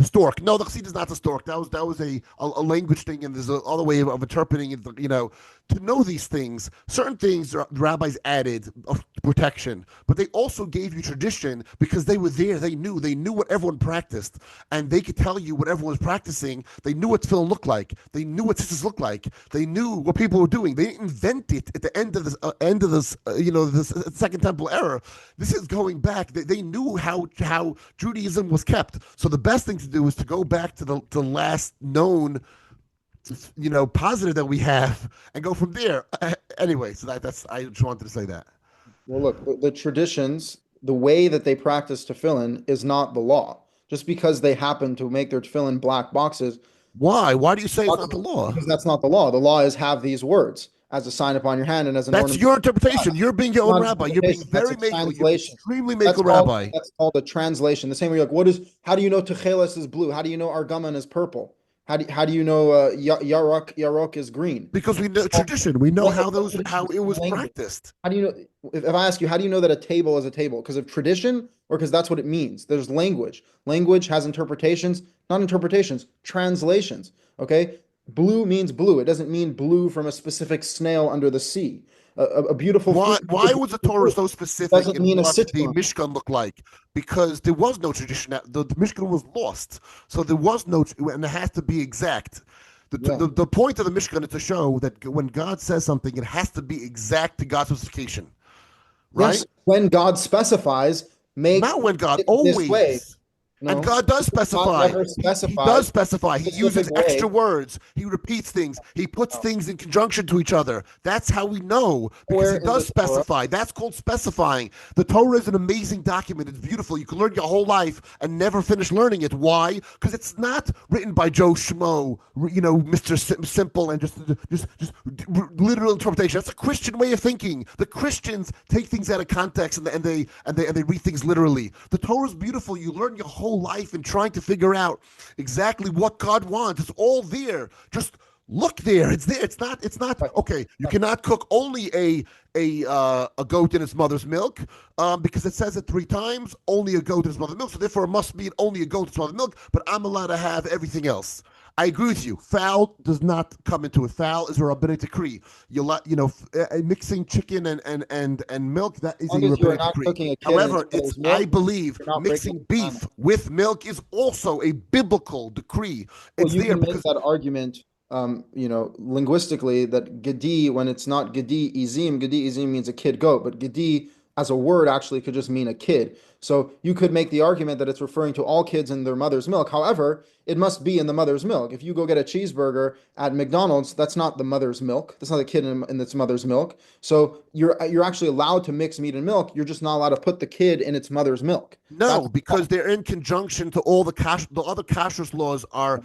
stork. No, the Hasidah is not the stork. That was a language thing, and there's another way of interpreting it. To know these things, certain things the rabbis added of protection, but they also gave you tradition because they were there. They knew what everyone practiced, and they could tell you what everyone was practicing. They knew what tefillin looked like. They knew what sisters looked like. They knew what people were doing. They didn't invent it at the end of this this Second Temple era. This is going back. They knew how Judaism was kept. So the best thing to do is to go back to the last known positive that we have and go from there. Anyway, so that's I just wanted to say that.
Well, look, the traditions, the way that they practice tefillin is not the law. Just because they happen to make their tefillin black boxes.
Why? Why do you say it's not the law?
Because that's not the law. The law is have these words as a sign upon your hand and as an ornament.
That's your interpretation. You're being your own rabbi. You're being very makel. You're extremely makel rabbi.
That's called a translation. The same way, how do you know techeles is blue? How do you know argaman is purple? How do you know yarok is green?
Because we know tradition. We know how it was practiced.
How do you know? If I ask you, how do you know that a table is a table? Because of tradition, or because that's what it means? There's language. Language has interpretations, not interpretations, translations. Okay, blue means blue. It doesn't mean blue from a specific snail under the sea. A beautiful.
Why was the Torah so specific in what the Mishkan looked like? Because there was no tradition. The Mishkan was lost, so there was no, and it has to be exact. The point of the Mishkan is to show that when God says something, it has to be exact to God's specification. Right?
Yes, when God specifies,
not when God always. This way. No. And God does specify. He does specify. He uses extra words. He repeats things. He puts things in conjunction to each other. That's how we know, because he does specify. That's called specifying. The Torah is an amazing document. It's beautiful. You can learn your whole life and never finish learning it. Why? Because it's not written by Joe Schmo, Mr. Simple, and just literal interpretation. That's a Christian way of thinking. The Christians take things out of context and they read things literally. The Torah is beautiful. You learn your whole life and trying to figure out exactly what God wants. It's all there. Just look there. It's there. It's not okay. You cannot cook only a goat in its mother's milk, because it says it 3 times, only a goat in its mother's milk. So therefore it must mean only a goat in its mother's milk, but I'm allowed to have everything else. I agree with you. Fowl does not come into it. Fowl is a rabbinic decree. Mixing chicken and milk, that is a rabbinic decree. However, I believe mixing beef with milk is also a biblical decree.
Well, you can make that argument, linguistically, that gedi, when it's not gedi izim means a kid goat, but gedi as a word actually could just mean a kid. So you could make the argument that it's referring to all kids in their mother's milk. However, it must be in the mother's milk. If you go get a cheeseburger at McDonald's, that's not the mother's milk. That's not the kid in its mother's milk. So you're actually allowed to mix meat and milk. You're just not allowed to put the kid in its mother's milk.
No,
That's
because they're in conjunction to all the other kashrus laws are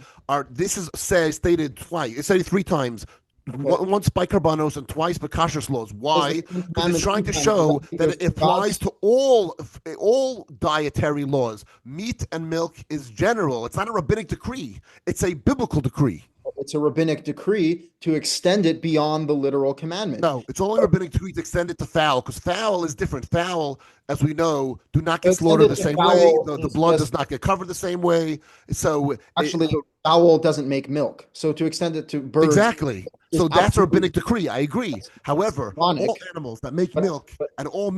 this is stated twice. It's stated three times.
okay.
Once by karbanos and twice by kashrus laws.
Is the
Why?
Ten
Because it's
Commandments
trying
two
to
times?
show that
Because
it applies to all dietary laws. Meat and milk is general. It's not a rabbinic decree. It's a biblical decree.
it's a rabbinic decree to extend it beyond the literal commandment.
No, it's only rabbinic decree to extend it to fowl, because fowl is different. Fowl, as we know, do not get slaughtered the same way. The blood does not get covered the same way. So
Actually, fowl doesn't make milk. So to extend it to birds,
exactly. So that's a rabbinic decree. I agree. However,
ironic.
all animals that make milk and all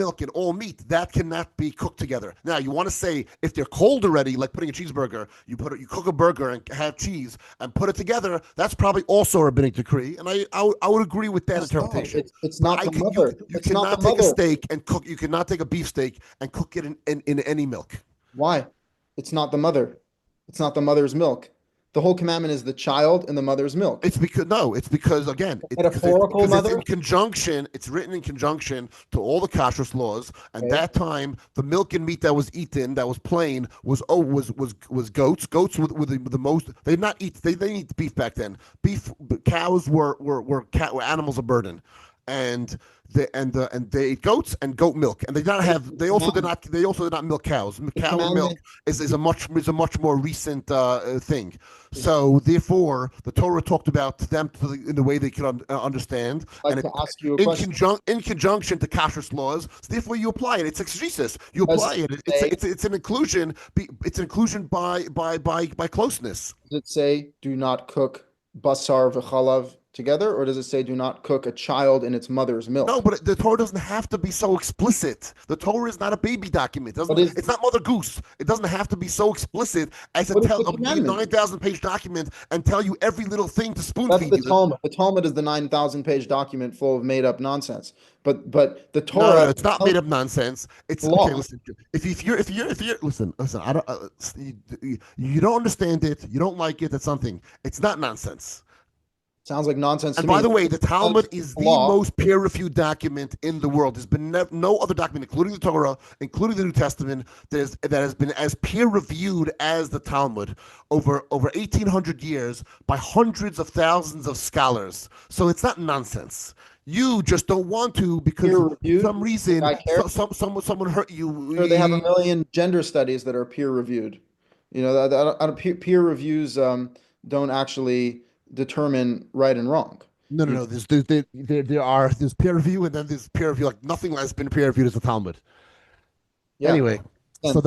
meat, that cannot be cooked together. Now, you want to say if they're cold already, like putting a cheeseburger, you cook a burger and have cheese and put it together. That's probably also a rabbinic decree, and I would agree with that interpretation.
It's not the mother.
You
It's not
cannot
the
take a
mother.
steak and cook. You cannot take a beef steak and cook it in any milk.
Why? It's not the mother. It's not the mother's milk. The whole commandment is the child and the mother's milk.
It's because again,
Metaphorical
it's
mother?
in conjunction. It's written in conjunction to all the kashrus laws. And that time, the milk and meat that was eaten, that was plain, was goats. Goats were the most. They did not eat. They didn't eat beef back then. Cows were animals of burden, and they ate goats and goat milk, and they also did not milk cows. Cow milk is a much more recent thing. So therefore, the Torah talked about them in the way they could understand,
I'd like to ask you a question.
in conjunction to kashrus laws. So therefore, you apply it. It's exegesis. You apply it. It's an inclusion. It's an inclusion by closeness.
Does it say do not cook basar v'chalav together, or does it say do not cook a child in its mother's milk?
No, but the Torah doesn't have to be so explicit. The Torah is not a baby document. It's not Mother Goose. It doesn't have to be so explicit as to tell a 9,000-page document and tell you every little thing to spoon feed you.
That's the Talmud. The Talmud is the 9,000-page document full of made-up nonsense. But the Torah,
no, it's not made up nonsense. It's
law.
okay. Listen, if you're listen. I don't. You don't understand it. You don't like it. That's something. It's not nonsense.
Sounds like nonsense to
And
me.
by the way, the Talmud is the most peer-reviewed document in the world. There's been no other document, including the Torah, including the New Testament, that has been as peer-reviewed as the Talmud over 1,800 years by hundreds of thousands of scholars. So it's not nonsense. You just don't want to because for some reason someone hurt you.
Sure, they have a million gender studies that are peer-reviewed. You know, peer reviews don't actually determine right and wrong.
No. There's peer review, and then there's peer review. Like nothing has been peer reviewed as the Talmud. Yeah. Anyway, that's a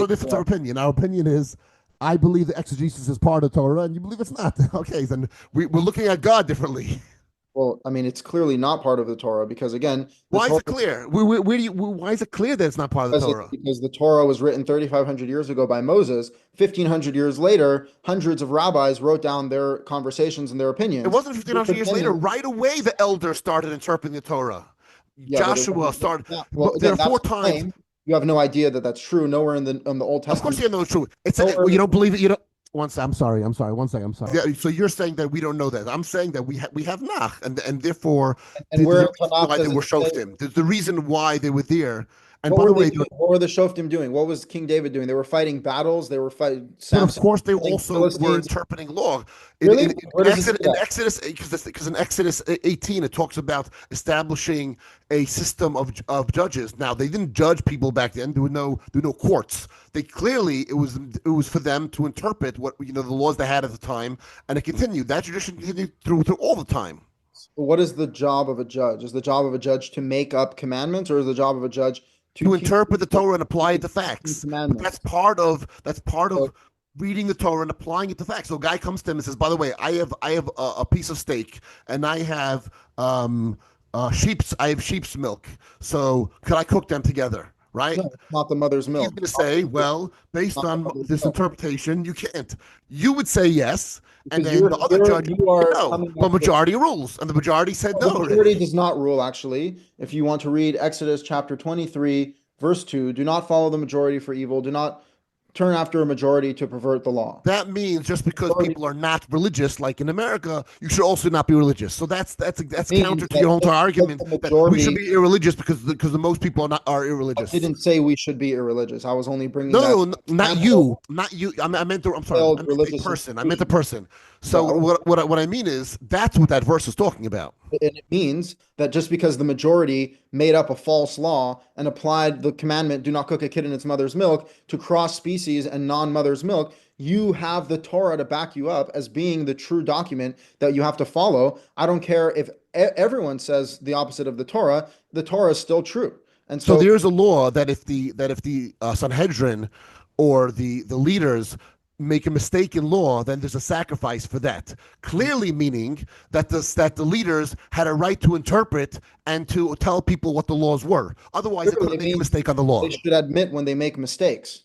difference of opinion. Our opinion is, I believe the exegesis is part of Torah, and you believe it's not. Okay, then we're looking at God differently.
Well, I mean, it's clearly not part of the Torah because, again,
why is it clear? Why is it clear that it's not part of the Torah?
Because the Torah was written 3,500 years ago by Moses. 1,500 years later, hundreds of rabbis wrote down their conversations and their opinions.
It wasn't 1,500 years later. Right away, the elders started interpreting the Torah. Joshua started. There are 4 times.
You have no idea that that's true. Nowhere in the Old Testament.
Of course, you know it's true. You don't believe it. You don't. One second. I'm sorry. One second. I'm sorry. Yeah, so you're saying that we don't know that. I'm saying that we have Nach, and therefore why they were shoftim. There's the reason why they were there. And by the way,
what were the shoftim doing? What was King David doing? They were fighting battles. They were fighting.
Of course, they also were interpreting law.
Really?
In Exodus, because in Exodus 18, it talks about establishing a system of judges. Now, they didn't judge people back then. There were no courts. They clearly it was for them to interpret what the laws they had at the time, and it continued. That tradition continued through all the time.
What is the job of a judge? Is the job of a judge to make up commandments, or is the job of a judge
to interpret the Torah and apply it to facts? But that's part of reading the Torah and applying it to facts. So a guy comes to him and says, "By the way, I have a piece of steak, and I have sheep's milk. So could I cook them together?" right?
No, it's not the mother's
He's
milk.
going to say, well,
It's
based
not the
on
mother's
this
milk.
interpretation, you can't. You would say yes, and
Because
then the other judge
you
would say
are
no.
coming
But
up with
majority rules, and the majority said
the
no
majority
already.
does not rule, actually. If you want to read Exodus chapter 23, verse 2, do not follow the majority for evil, do not turn after a majority to pervert the law.
That means just because
Majority
people are not religious, like in America, you should also not be religious. So that's
means
counter to
that
your whole entire
just because
argument
the
that we should
majority,
be irreligious because the most people are
I
irreligious.
didn't say we should be irreligious. I was only bringing that
No, not
example
you, not you. I meant I'm sorry,
of
I meant a
religious
person. I meant a
institution.
person. So
Well,
what I mean is that's what that verse is talking about.
and it means that just because the majority made up a false law and applied the commandment, do not cook a kid in its mother's milk, to cross species and non-mother's milk, you have the Torah to back you up as being the true document that you have to follow. I don't care if everyone says the opposite of the Torah is still true. And
So
so
there's a law that if the Sanhedrin or the leaders make a mistake in law, then there's a sacrifice for that. Clearly, meaning that the leaders had a right to interpret and to tell people what the laws were. Otherwise, they
clearly
couldn't
it
make a
means
mistake on the
they
law.
should admit when they make mistakes.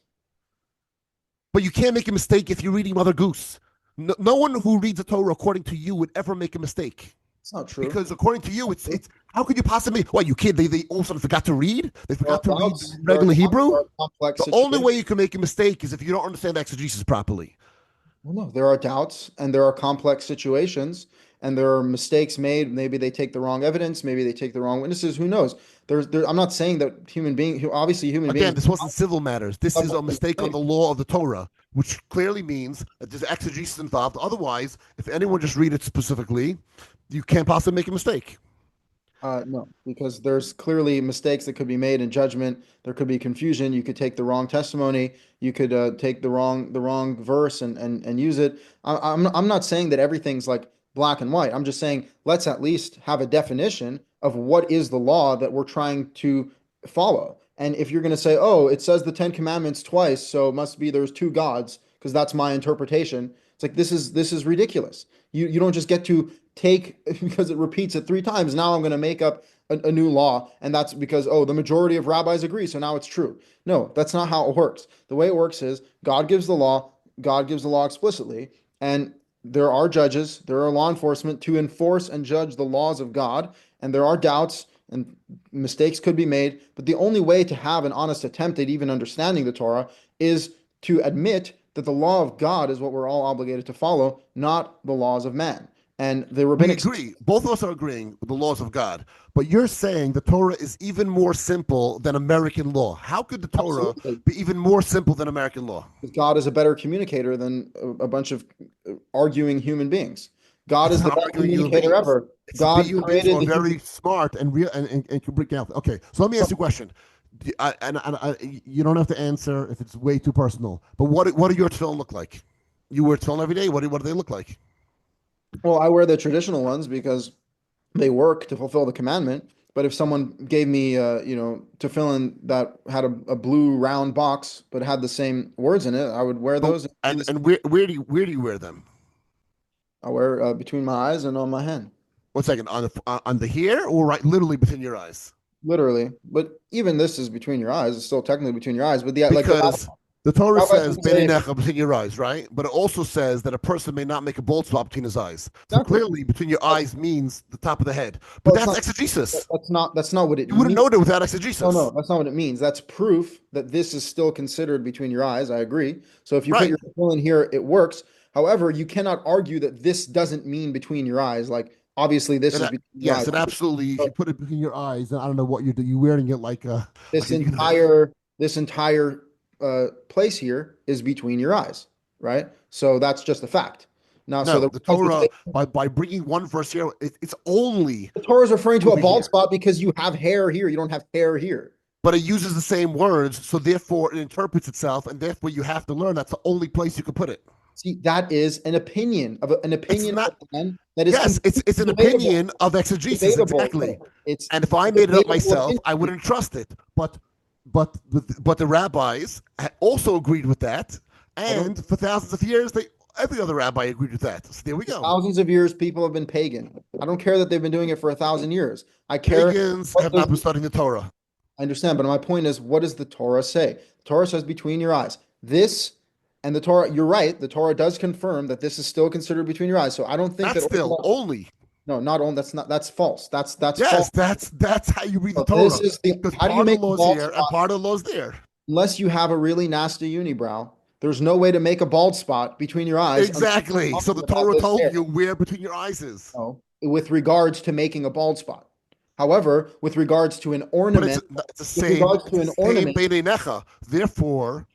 But you can't make a mistake if you're reading Mother Goose. No one who reads the Torah according to you would ever make a mistake.
It's not true.
Because according to you, it's how could you possibly what you kid they all of a sudden forgot to read? They
There are
forgot to read
doubts.
regular
There
Hebrew?
are complex
The only
situations.
way you can make a mistake is if you don't understand exegesis properly.
Well, no, there are doubts and there are complex situations and there are mistakes made. Maybe they take the wrong evidence. Maybe they take the wrong witnesses. Who knows? I'm not saying that obviously human
Again,
beings
this wasn't civil matters. This is a mistake on the
mistakes.
law of the Torah, which clearly means that there's exegesis involved. Otherwise, if anyone just read it specifically, you can't possibly make a mistake.
No, because there's clearly mistakes that could be made in judgment. There could be confusion. You could take the wrong testimony. You could take the wrong verse and use it. I'm not saying that everything's like black and white. I'm just saying let's at least have a definition of what is the law that we're trying to follow. And if you're going to say, oh, it says the Ten Commandments twice, so it must be there's two gods, because that's my interpretation. It's like this is ridiculous. You don't just get to take because it repeats it three times. Now I'm going to make up a new law, and that's because oh the majority of rabbis agree, so now it's true. No, that's not how it works. The way it works is God gives the law. God gives the law explicitly, and there are judges, there are law enforcement to enforce and judge the laws of God, and there are doubts and mistakes could be made. But the only way to have an honest attempt at even understanding the Torah is to admit that the law of God is what we're all obligated to follow, not the laws of man. And the
We
rabbinic,
agree. Both of us are agreeing with the laws of God. But you're saying the Torah is even more simple than American law. How could the Torah
absolutely,
be even more simple than American law?
God is a better communicator than a bunch of arguing human beings. God
It's
is the
not
best
arguing human
communicator
beings.
ever.
It's
God
human beings who
created
are
the human.
very smart and real and can break down. Okay, so let me ask you a question. You don't have to answer if it's way too personal. But what do your tefillin look like? You wear tefillin every day. What do they look like?
Well, I wear the traditional ones because they work to fulfill the commandment. But if someone gave me, tefillin that had a blue round box but had the same words in it, I would wear
But
those.
and where do you wear them?
I wear between my eyes and on my hand,
1 second, on the hair or right literally between your eyes?
literally. But even this is between your eyes. It's still technically between your eyes. But yeah, like
Because the Torah
rabbis
says
would say,
"Beninecha" between your eyes, right? But it also says that a person may not make a bold spot between his eyes. So
exactly.
clearly, between your eyes means the top of the head. But
Well, it's
that's
not.
exegesis.
That's not what it
You wouldn't
means.
know that without
No,
exegesis,
no, that's not what it means. That's proof that this is still considered between your eyes. I agree. So if you put
right?
your fill in here, it works. However, you cannot argue that this doesn't mean between your eyes. Like obviously, this
And
is between your
yes,
eyes.
and absolutely. If
So
you put it between your eyes, then I don't know what you're wearing it like
this
a eunuch.
entire place here is between your eyes, right? So that's just a fact. Now, so
No,
the
the
rabbis would
Torah
say
by bringing one verse here, it's only
the Torah is referring to a
over
bald
here.
spot because you have hair here. You don't have hair here.
But it uses the same words, so therefore it interprets itself, and therefore you have to learn that's the only place you can put it.
See, that is an opinion an
It's
opinion of
not.
a man that is
Yes,
completely
it's an
debatable.
opinion of exegesis,
Debatable.
exactly.
No, it's
And if I
a
made it up
debatable
myself,
opinion.
I wouldn't trust it. But the rabbis also agreed with that,
I don't.
and for thousands of years, every other rabbi agreed with that. So there we
For
go.
thousands of years, people have been pagan. I don't care that they've been doing it for 1,000 years. I care
Pagans
what
have
does
not been studying the Torah.
I understand, but my point is, what does the Torah say? The Torah says between your eyes. This and the Torah, you're right. The Torah does confirm that this is still considered between your eyes. So I don't think
Not
that
still, only.
no, not only that's false. That's false.
Yes, that's how you read the
So this
Torah.
is the
Because
how do you
part of
make
the
a
law is
bald
here and
spot
part of the law is there.
unless you have a really nasty unibrow? There's no way to make a bald spot between your eyes unless
Exactly.
you're
So the
talking about
Torah
this
told
hair.
you where between your eyes is.
No, with regards to making a bald spot. However, with regards to an
But it's
ornament,
it's the
with
same.
regards
It's
to
the
an
same
ornament,
beinei necha. Therefore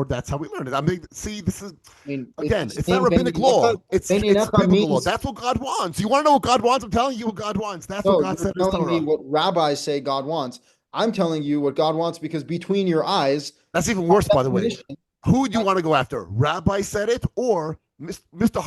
that's how we learn it. I mean, see, this is
I mean, it's
again,
the
it's not
same
rabbinic
Beinei
law. It's
Necha
biblical law.
means
That's what God wants. You want to know what God wants? I'm telling you what God wants. That's what
no,
God
you're
said in His
telling me
Torah.
what rabbis say God wants. I'm telling you what God wants because between your eyes,
That's even
by
worse, by the way.
definition,
Who do you want to go after? Rabbi said it, or Mr.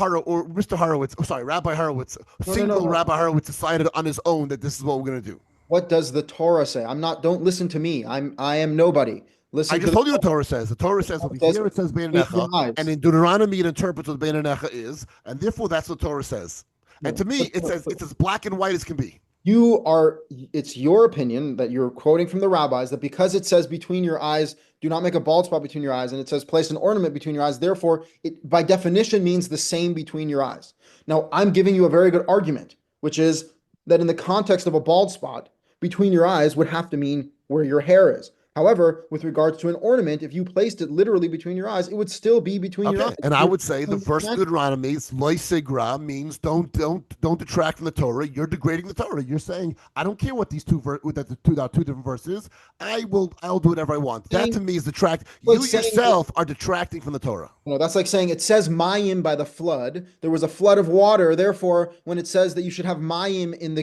Horowitz? Oh, sorry, Rabbi Horowitz. Single
no.
Rabbi Horowitz decided on his own that this is what we're going to do.
What does the Torah say? I'm not, don't listen to me. I am nobody.
I
Listen to
just
the
told you the
Torah.
Torah says. The Torah
The
says over
Torah says
here it says Bein
between your
Necha, and
eyes.
in Deuteronomy it interprets what Bein Necha is, and therefore that's what the Torah says. And
No,
to me, it's as black and white as can be.
you are, it's your opinion that you're quoting from the rabbis that because it says between your eyes, do not make a bald spot between your eyes, and it says place an ornament between your eyes, therefore, it by definition means the same between your eyes. Now, I'm giving you a very good argument, which is that in the context of a bald spot, between your eyes would have to mean where your hair is. However, with regards to an ornament, if you placed it literally between your eyes, it would still be between your
Okay,
eyes.
and I would say the first in Deuteronomy is loy sigra means don't detract from the Torah. You're degrading the Torah. You're saying I don't care what these two different verses. I'll do whatever I want. That
Saying,
to me is detract.
like
You
saying
yourself are detracting from the Torah.
That's like saying it says Mayim by the flood. There was a flood of water. Therefore, when it says that you should have Mayim in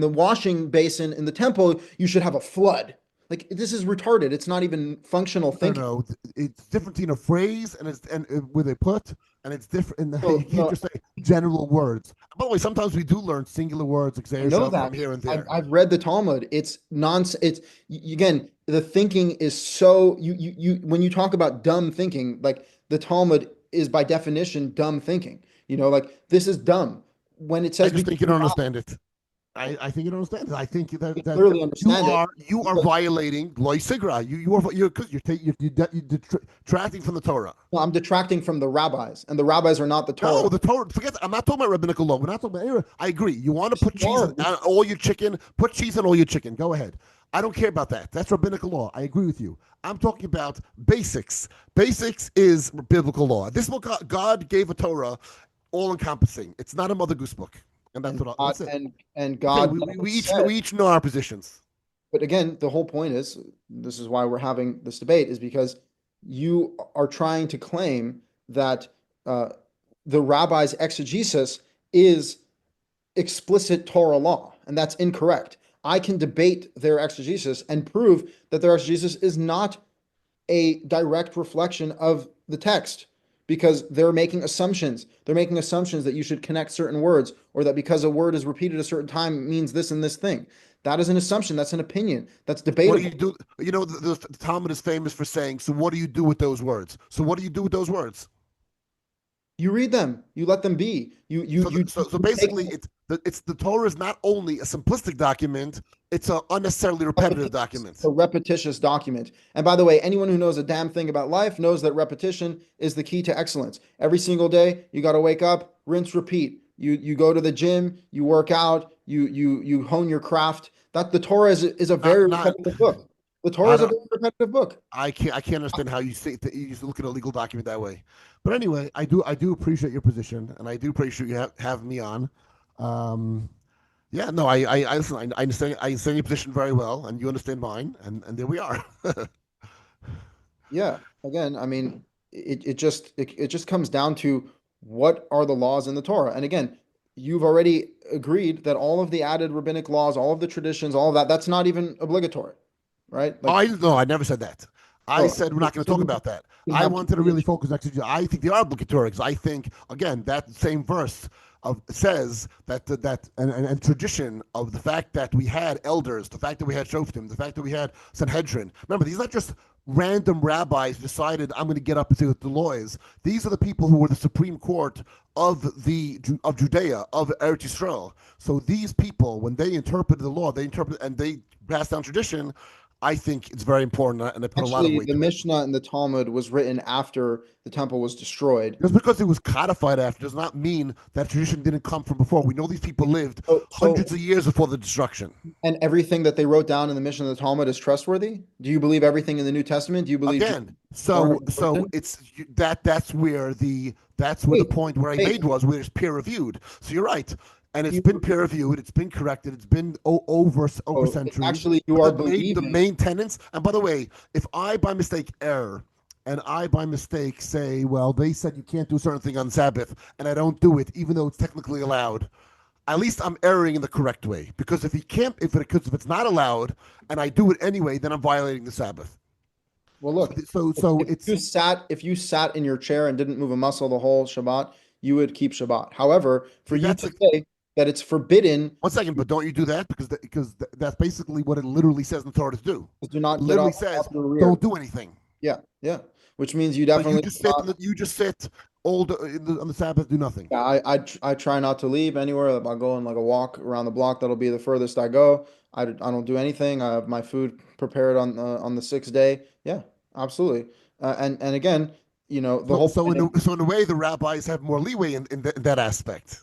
the washing basin in the temple, you should have a flood. Like this is retarded. It's not even functional
I don't
thinking.
know. It's different in a phrase and where they put, and it's different. You
So
can't just say general words. By the way, sometimes we do learn singular words,
I know
from
that.
here and
I've,
there.
I've read the Talmud. It's nonsense. Again, the thinking is so you when you talk about dumb thinking, like the Talmud is by definition dumb thinking. Like this is dumb. When it
I
says
just think you
between
don't
your
understand it. I think you don't understand it. I think
eyes,
that
clearly understand it.
you are violating loy sigra. You're detracting from the Torah.
No, I'm detracting from the rabbis, and the rabbis are not the
No,
Torah.
the Torah. Forget that. I'm not talking about rabbinical law. We're not talking about. I agree. You want to put
You
cheese
are.
on all your chicken. Put cheese on all your chicken. Go ahead. I don't care about that. That's rabbinical law. I agree with you. I'm talking about basics. Basics is biblical law. This book, God gave a Torah, all encompassing. It's not a Mother Goose book, and
And God
that's it.
and
Okay,
God never said.
we each know our positions.
But again, the whole point is this is why we're having this debate is because you are trying to claim that uh, the rabbi's exegesis is explicit Torah law, and that's incorrect. I can debate their exegesis and prove that their exegesis is not a direct reflection of the text because they're making assumptions. They're making assumptions that you should connect certain words or that because a word is repeated a certain time it means this and this thing. That is an assumption. That's an opinion. That's
What do you
debatable.
do? You know, the Talmud is famous for saying, "So what do you do with those words?" So what do you do with those words?
You read them. You let them be.
So
You take
basically, it's the Torah is not only a simplistic document; it's an unnecessarily repetitive document.
a repetitious document. And by the way, anyone who knows a damn thing about life knows that repetition is the key to excellence. Every single day, you got to wake up, rinse, repeat. You go to the gym, you work out, you hone your craft. That the Torah is a very
Not
repetitive book. The Torah
I
is a
don't
very repetitive book.
I can't understand how you say that you look at a legal document that way. But anyway, I do appreciate your position, and I do appreciate you having me on. Um, yeah, no, I listen. I understand your position very well, and you understand mine, and there we are.
Yeah. Again, I mean, it just comes down to what are the laws in the Torah. And again, you've already agreed that all of the added rabbinic laws, all of the traditions, all of that, that's not even obligatory, right?
Oh,
Like
no, I never said that. I
Oh,
said we're not going to
so
talk
you
about that.
can
I
have
wanted to really focus actually. I think they are obligatory because I think again that same verse says that and tradition of the fact that we had elders, the fact that we had shoftim, the fact that we had Sanhedrin. Remember, these are not just random rabbis decided I'm going to get up and say what the law is. These are the people who were the Supreme Court of Judea, of Eretz Yisrael. So these people, when they interpreted the law, they interpret and they pass down tradition. I think it's very important, and I put a lot of
actually
weight
the
to it.
Mishnah and the Talmud was written after the temple was destroyed.
Just because it was codified after does not mean that tradition didn't come from before. We know these people lived
So
hundreds of years before the destruction.
and everything that they wrote down in the Mishnah and the Talmud is trustworthy? Do you believe everything in the New Testament? Do you believe Jesus
Again,
born
so
of a virgin?
it's that's where the
Wait,
point where I
wait.
made was where it's peer reviewed. So you're right, and it's
You,
been peer reviewed, it's been corrected, it's been over
oh,
centuries.
actually, you
But
are
the
believing.
main tenets. And by the way, if I by mistake err, and I by mistake say, well, they said you can't do a certain thing on Sabbath, and I don't do it, even though it's technically allowed. At least I'm erring in the correct way. Because if he can't, if it's not allowed, and I do it anyway, then I'm violating the Sabbath.
Well,
So,
look,
so it's
if you sat in your chair and didn't move a muscle the whole Shabbat, you would keep Shabbat. However, for
see
you
that's
to
a,
say that it's forbidden,
1 second, but don't you do that because that's basically what it literally says in the Torah to do.
do
It
not get
literally
off
says
your rear.
don't do anything.
Yeah, yeah. Which means you
So you
definitely
just
do
sit
not.
you just sit on the Sabbath, do nothing.
Yeah, I try not to leave anywhere. If I go on like a walk around the block, that'll be the furthest I go. I don't do anything. I have my food prepared on the sixth day. Yeah, absolutely. And again, the whole point is,
So in a way, the rabbis have more leeway in that aspect.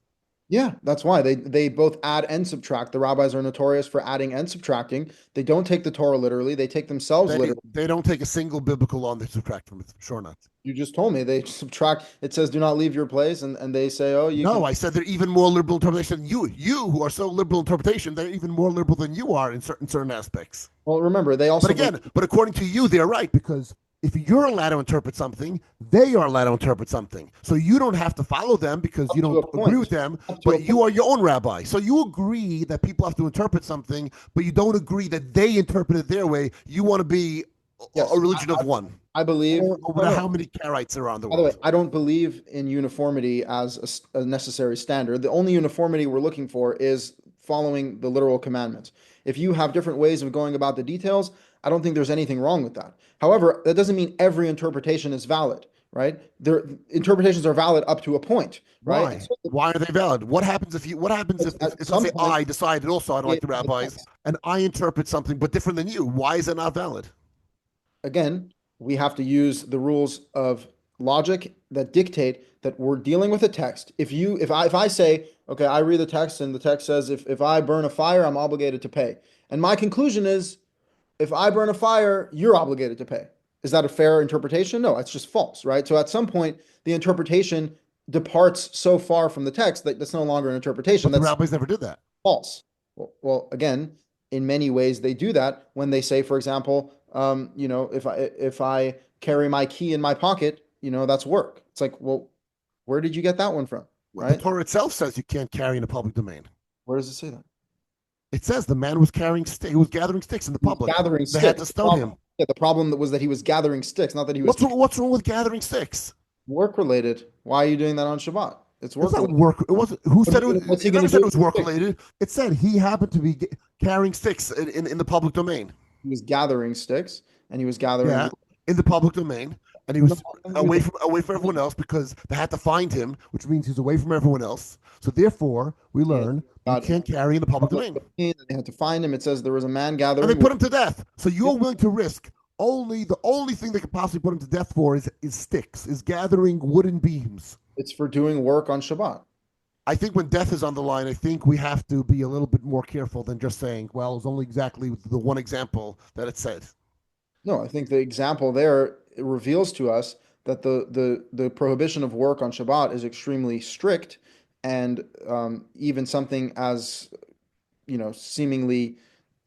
yeah, that's why they both add and subtract. The rabbis are notorious for adding and subtracting. They don't take the Torah literally. They take themselves literally.
They don't take a single biblical law and they subtract from it. Sure not.
You just told me they subtract. It says, "Do not leave your place," and they say, "Oh, you
No,
can."
I said they're even more liberal interpretation than you. You who are so liberal interpretation, they're even more liberal than you are in certain aspects.
Well, remember, they
But
also believe
again, but according to you, they're right because if you're allowed to interpret something, they are allowed to interpret something. So you don't have to follow them because
up
you
to
don't
a
agree
point.
with them,
Up to a
but you
point.
are your own rabbi. So you agree that people have to interpret something, but you don't agree that they interpret it their way. You want to be a
Yes,
religion of one.
I believe.
No
No,
matter
no.
how many Karaites are around the
By the way,
world.
I don't believe in uniformity as a necessary standard. The only uniformity we're looking for is following the literal commandments. If you have different ways of going about the details, I don't think there's anything wrong with that. However, that doesn't mean every interpretation is valid, right? Their interpretations are valid up to a point, right? And
Why? Why are they valid? What happens if what happens
at
if let's
some
say
point,
I decided also I don't like the
the
rabbis
text.
and I interpret something but different than you? Why is it not valid?
Again, we have to use the rules of logic that dictate that we're dealing with a text. If I say, okay, I read the text and the text says if I burn a fire, I'm obligated to pay. And my conclusion is if I burn a fire, you're obligated to pay. Is that a fair interpretation? No, it's just false, right? So at some point, the interpretation departs so far from the text that that's no longer an interpretation.
But the
That's
rabbis never did that.
false. Well, again, in many ways they do that when they say, for example, if I carry my key in my pocket, that's work. It's like, well, where did you get that one from,
Well, the
right?
Torah itself says you can't carry in a public domain.
Where does it say that?
It says the man was he was gathering sticks in the
He was
public.
gathering
They had to
sticks. The
stone him.
problem, yeah, the problem was that he was gathering sticks, not that he was
What's wrong with gathering sticks?
work related. Why are you doing that on Shabbat? It's
It's
work
not
related.
work. It wasn't. Who said it?
What's he
It
going
never
to
said
do
it was
with the
work
sticks?
related. It said he happened to be carrying sticks in the public domain.
He was gathering sticks and he was gathering
Yeah,
wood.
in the public domain, and he
No,
was
nothing to do with
away from everyone else because they had to find him, which means he's away from everyone else. So therefore, we
the
learn you
God
can't carry in the public
public
domain,
domain. They had to find him. It says there was a man
and they
gathering
put
wood.
him to death. So you're willing to risk only the only thing they could possibly put him to death for is sticks, is gathering wooden beams.
It's for doing work on Shabbat.
I think when death is on the line, I think we have to be a little bit more careful than just saying, well, it's only exactly the one example that it said.
No, I think the example there it reveals to us that the prohibition of work on Shabbat is extremely strict, and even something as seemingly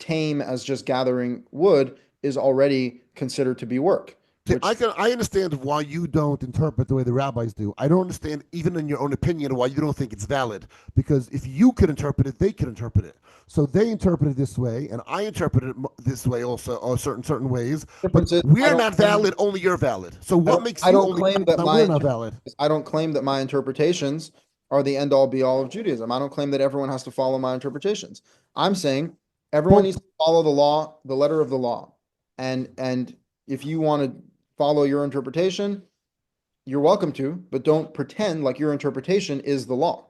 tame as just gathering wood is already considered to be work,
See,
which
I understand why you don't interpret the way the rabbis do. I don't understand, even in your own opinion, why you don't think it's valid. Because if you could interpret it, they could interpret it. So they interpret it this way, and I interpret it this way also, or certain ways. But
differences.
we're not valid. Only you're valid. So what makes
I
you
don't
only
claim
valid?
that
Now
my
we're not valid.
I don't claim that my interpretations are the end all be all of Judaism. I don't claim that everyone has to follow my interpretations. I'm saying everyone
Well,
needs to follow the law, the letter of the law. And if you want to follow your interpretation, you're welcome to, but don't pretend like your interpretation is the law.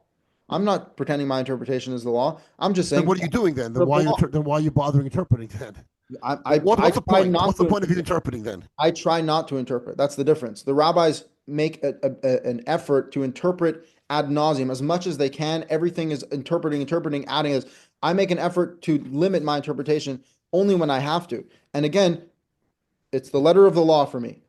I'm not pretending my interpretation is the law. I'm just
then
saying
what are you doing then?
letter of the law.
Then why are you bothering interpreting then?
I
What's the
try
point?
not
What's the
to
point of you
interpret.
interpreting then?
I try not to interpret. That's the difference. The rabbis make an effort to interpret ad nauseum as much as they can. Everything is interpreting, adding is. I make an effort to limit my interpretation only when I have to. And again, it's the letter of the law for me.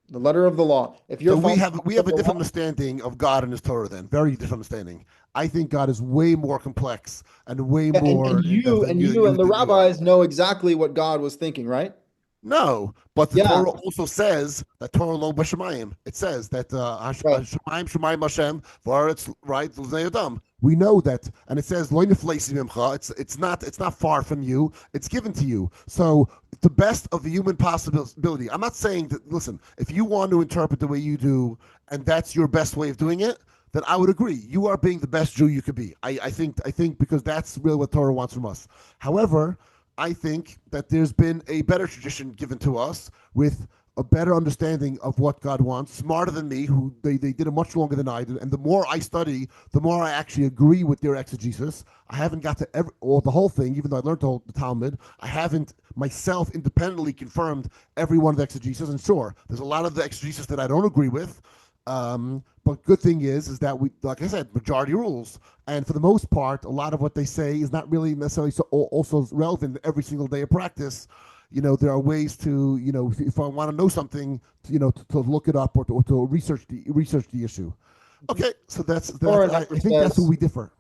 The letter of the law. If you're
So
following
we
the
have
letter
a
of the
different
law,
understanding of God and His Torah. Then, very different understanding. I think God is way more complex and way
yeah, and
more in depth than
you and the
than you are.
rabbis know exactly what God was thinking, right?
No, but the
Yeah,
Torah also says that Torah lo b'shamayim. It says that
right.
Shemayim Hashem v'aretz right l'znei Adam. We know that, and it says lo nifleisi mimcha. It's not far from you. It's given to you. So the best of the human possibility. I'm not saying that. Listen, if you want to interpret the way you do, and that's your best way of doing it, then I would agree. You are being the best Jew you could be. I think because that's really what Torah wants from us. However, I think that there's been a better tradition given to us with a better understanding of what God wants, smarter than me, who they did it much longer than I did. And the more I study, the more I actually agree with their exegesis. I haven't got to or the whole thing, even though I learned the Talmud, I haven't myself independently confirmed every one of the exegesis. And sure, there's a lot of the exegesis that I don't agree with. But good thing is that we, like I said, majority rules, and for the most part, a lot of what they say is not really necessarily also relevant every single day of practice. There are ways to, if I want to know something, to look it up or to research the issue. Okay, so
Torah
I
never
think that's where
says
we differ.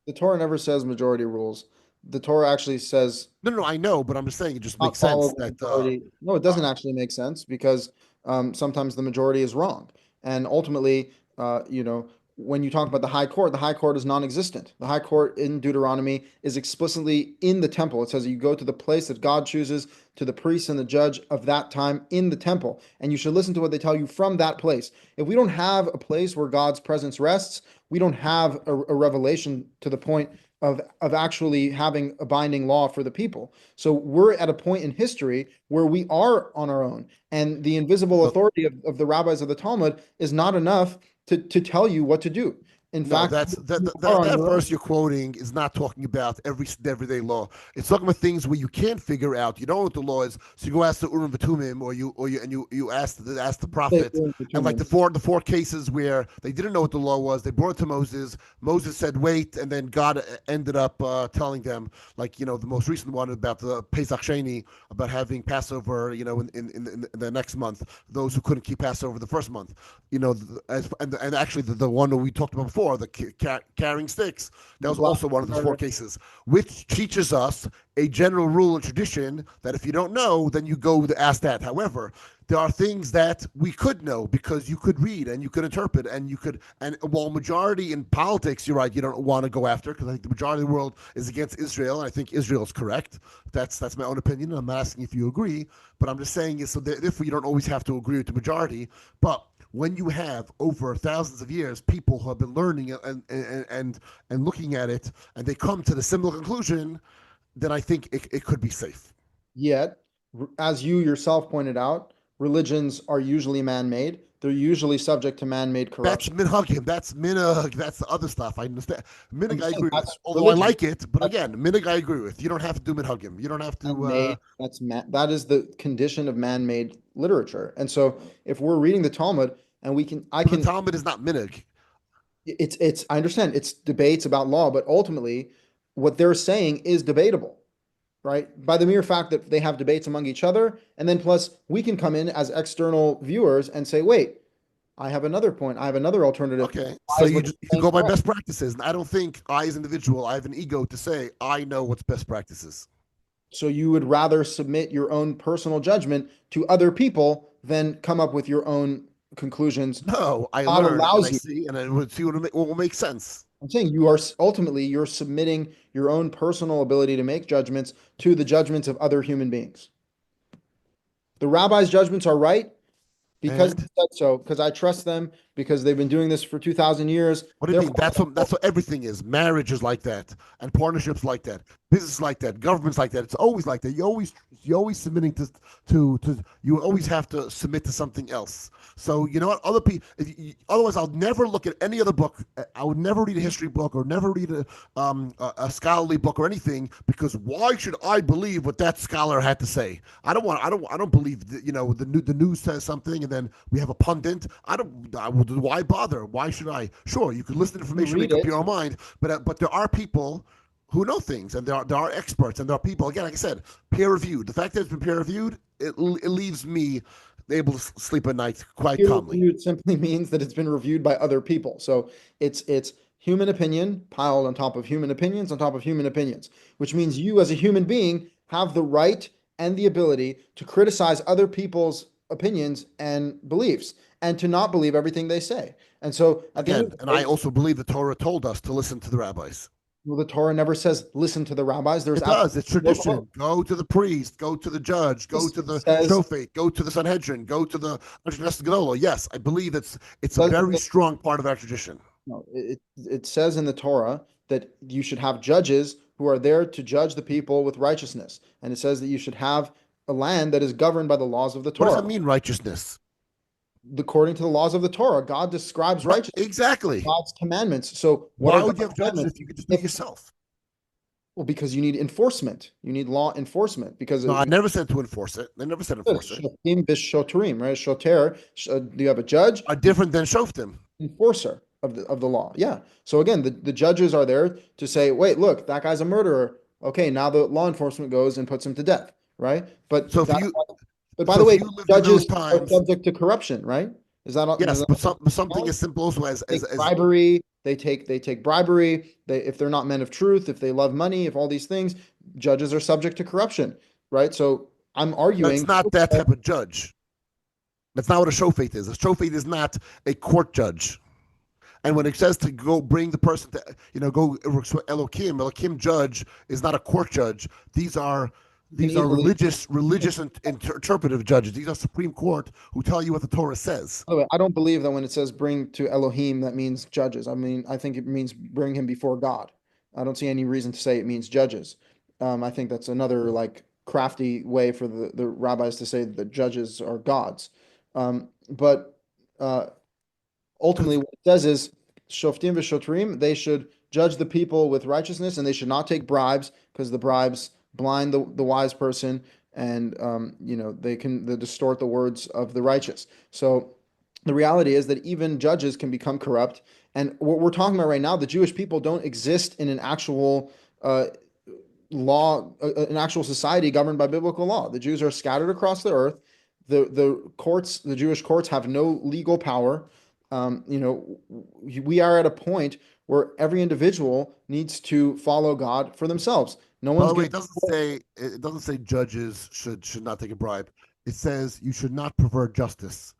the Torah never says majority rules. The Torah actually says
No, I know, but I'm just saying it just makes
not follow
sense
the
that
majority. No, it doesn't actually make sense because sometimes the majority is wrong. And ultimately, when you talk about the High Court is non-existent. The High Court in Deuteronomy is explicitly in the temple. It says you go to the place that God chooses, to the priest and the judge of that time in the temple, and you should listen to what they tell you from that place. If we don't have a place where God's presence rests, we don't have a revelation to the point of actually having a binding law for the people. So we're at a point in history where we are on our own, and the invisible
the,
authority of the rabbis of the Talmud is not enough to tell you what to do. In
No,
fact,
that's
you are on
that
your own.
verse you're quoting is not talking about everyday law. It's talking about things where you can't figure out. You don't know what the law is, so you go ask the Urim V'Tumim, or you ask the
Say
prophet.
Urim
And like
Thummim.
the four cases where they didn't know what the law was, they brought it to Moses. Moses said wait, and then God ended up telling them, like the most recent one about the Pesach Sheni, about having Passover, in the next month. Those who couldn't keep Passover the first month, and actually the one that we talked about before, the carrying sticks, that
The
was
black
also one of those four
martyr.
cases, which teaches us a general rule and tradition that if you don't know, then you go to ask that. However, there are things that we could know because you could read and you could interpret and while majority in politics, you're right, you don't want to go after, because I think the majority of the world is against Israel, and I think Israel is correct. That's my own opinion. I'm not asking if you agree, but I'm just saying is so therefore you don't always have to agree with the majority. But when you have over thousands of years people who have been learning and looking at it, and they come to the similar conclusion, then I think it could be safe.
Yet, as you yourself pointed out, religions are usually man-made. They're usually subject to man-made
That's
corruption.
minhagim. That's minhag. That's the other stuff. I understand.
I'm
Minhag I
just saying
agree with.
that's
Although I
religion.
like it, but
That's
again, minhag I agree with. You don't have to do minhagim. You don't have to.
man-made. That is the condition of man-made literature. And so, if we're reading the Talmud and I
But the
can,
Talmud is not minhag.
I understand it's debates about law, but ultimately, what they're saying is debatable, right? By the mere fact that they have debates among each other, and then plus we can come in as external viewers and say, wait, I have another point, I have another alternative.
Okay,
Why
so
is what
you
you're saying
go by
correct?
best practices, and I don't think I, as an individual, I have an ego to say I know what's best practices.
So you would rather submit your own personal judgment to other people then come up with your own conclusions.
No, I
God
learn and I
allows you.
see and I would see what will make sense.
I'm saying you are ultimately you're submitting your own personal ability to make judgments to the judgments of other human beings. The rabbi's judgments are right because they
And
said so, because I trust them, because they've been doing this for 2,000 years.
what do you mean?
Therefore,
That's what everything is. Marriage is like that, and partnerships like that, business like that, governments like that. It's always like that. You always submitting to you always have to submit to something else. So you know what? Other people. Otherwise, I'll never look at any other book. I would never read a history book or never read a scholarly book or anything because why should I believe what that scholar had to say? I don't believe that, the news says something and then we have a pundit. Why bother? Why should I? Sure, you can listen to
you
information,
read
make up
it,
your own mind, but there are people who know things, and there are experts, and there are people again, like I said, peer reviewed. The fact that it's been peer reviewed, it leaves me able to sleep at night quite
peer
calmly.
reviewed simply means that it's been reviewed by other people. So it's human opinion piled on top of human opinions on top of human opinions, which means you as a human being have the right and the ability to criticize other people's opinions and beliefs and to not believe everything they say. And so at the end of
Again,
the
and I
day,
also believe the Torah told us to listen to the rabbis.
well, the Torah never says listen to the rabbis. There's
It does. It's
absolutely no quote.
tradition. Go to the priest. Go to the judge. Go to
It
the
says
shofet. Go to the Sanhedrin. Go to the Gadol. Yes, I believe it's a
does
very strong part of our tradition.
no, it says in the Torah that you should have judges who are there to judge the people with righteousness. And it says that you should have a land that is governed by the laws of the
What does it
Torah.
mean, righteousness?
According to the laws of the Torah, God describes
Right,
righteousness,
exactly.
God's commandments. So what are
Why would you
God's
have judges
commandments?
if you could just do it
If
yourself?
well, because you need enforcement. You need law enforcement because
No, I never said to enforce it. I never said enforce it.
shotim b'shoterim, right? Shoter, you have a judge,
Are different than shoftim.
enforcer of the law. Yeah. So again, the judges are there to say, wait, look, that guy's a murderer. Okay, now the law enforcement goes and puts him to death, right?
So if
That
you
but by
so
the
if
way,
you lived in those
judges are
times,
subject to corruption, right? Is that does
yes,
that
but something as simple as
take bribery? They take bribery. If they're not men of truth, if they love money, if all these things, judges are subject to corruption, right? So I'm
it's
arguing.
not that type of judge. That's not what a shofet is. A shofet is not a court judge. And when it says to go bring the person to, go Elohim judge is not a court judge. These are
You can
these are
easily.
religious and interpretive judges. These are Supreme Court who tell you what the Torah says.
By the way, I don't believe that when it says bring to Elohim, that means judges. I mean, I think it means bring him before God. I don't see any reason to say it means judges. I think that's another like crafty way for the rabbis to say that the judges are gods. But ultimately,
Because
what it says is shoftim v'shotrim, they should judge the people with righteousness and they should not take bribes because the bribes blind the wise person and they distort the words of the righteous. So the reality is that even judges can become corrupt. And what we're talking about right now, the Jewish people don't exist in an actual an actual society governed by biblical law. The Jews are scattered across the earth. The Jewish courts have no legal power. We are at a point where every individual needs to follow God for themselves. No
by
one's
the way,
going.
it doesn't say judges should not take a bribe. It says you should not pervert justice.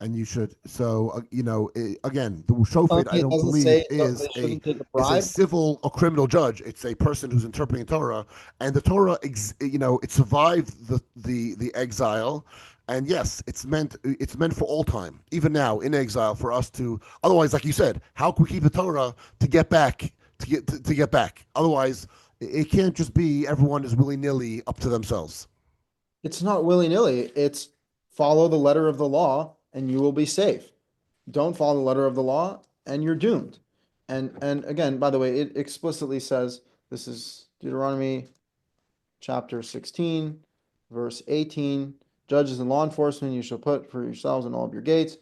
And you should again the shofet I
It
don't
doesn't
believe
say they shouldn't take a
is a
bribe.
civil or criminal judge. It's a person who's interpreting Torah, and the Torah it survived the exile, and yes, it's meant for all time, even now in exile for us to. Otherwise, like you said, how can we keep the Torah to get back to get back? Otherwise, it can't just be everyone is willy nilly up to themselves.
It's not willy-nilly. It's follow the letter of the law and you will be safe. Don't follow the letter of the law and you're doomed. And again, by the way, it explicitly says this is Deuteronomy chapter 16, verse 18. Judges and law enforcement you shall put for yourselves in all of your gates.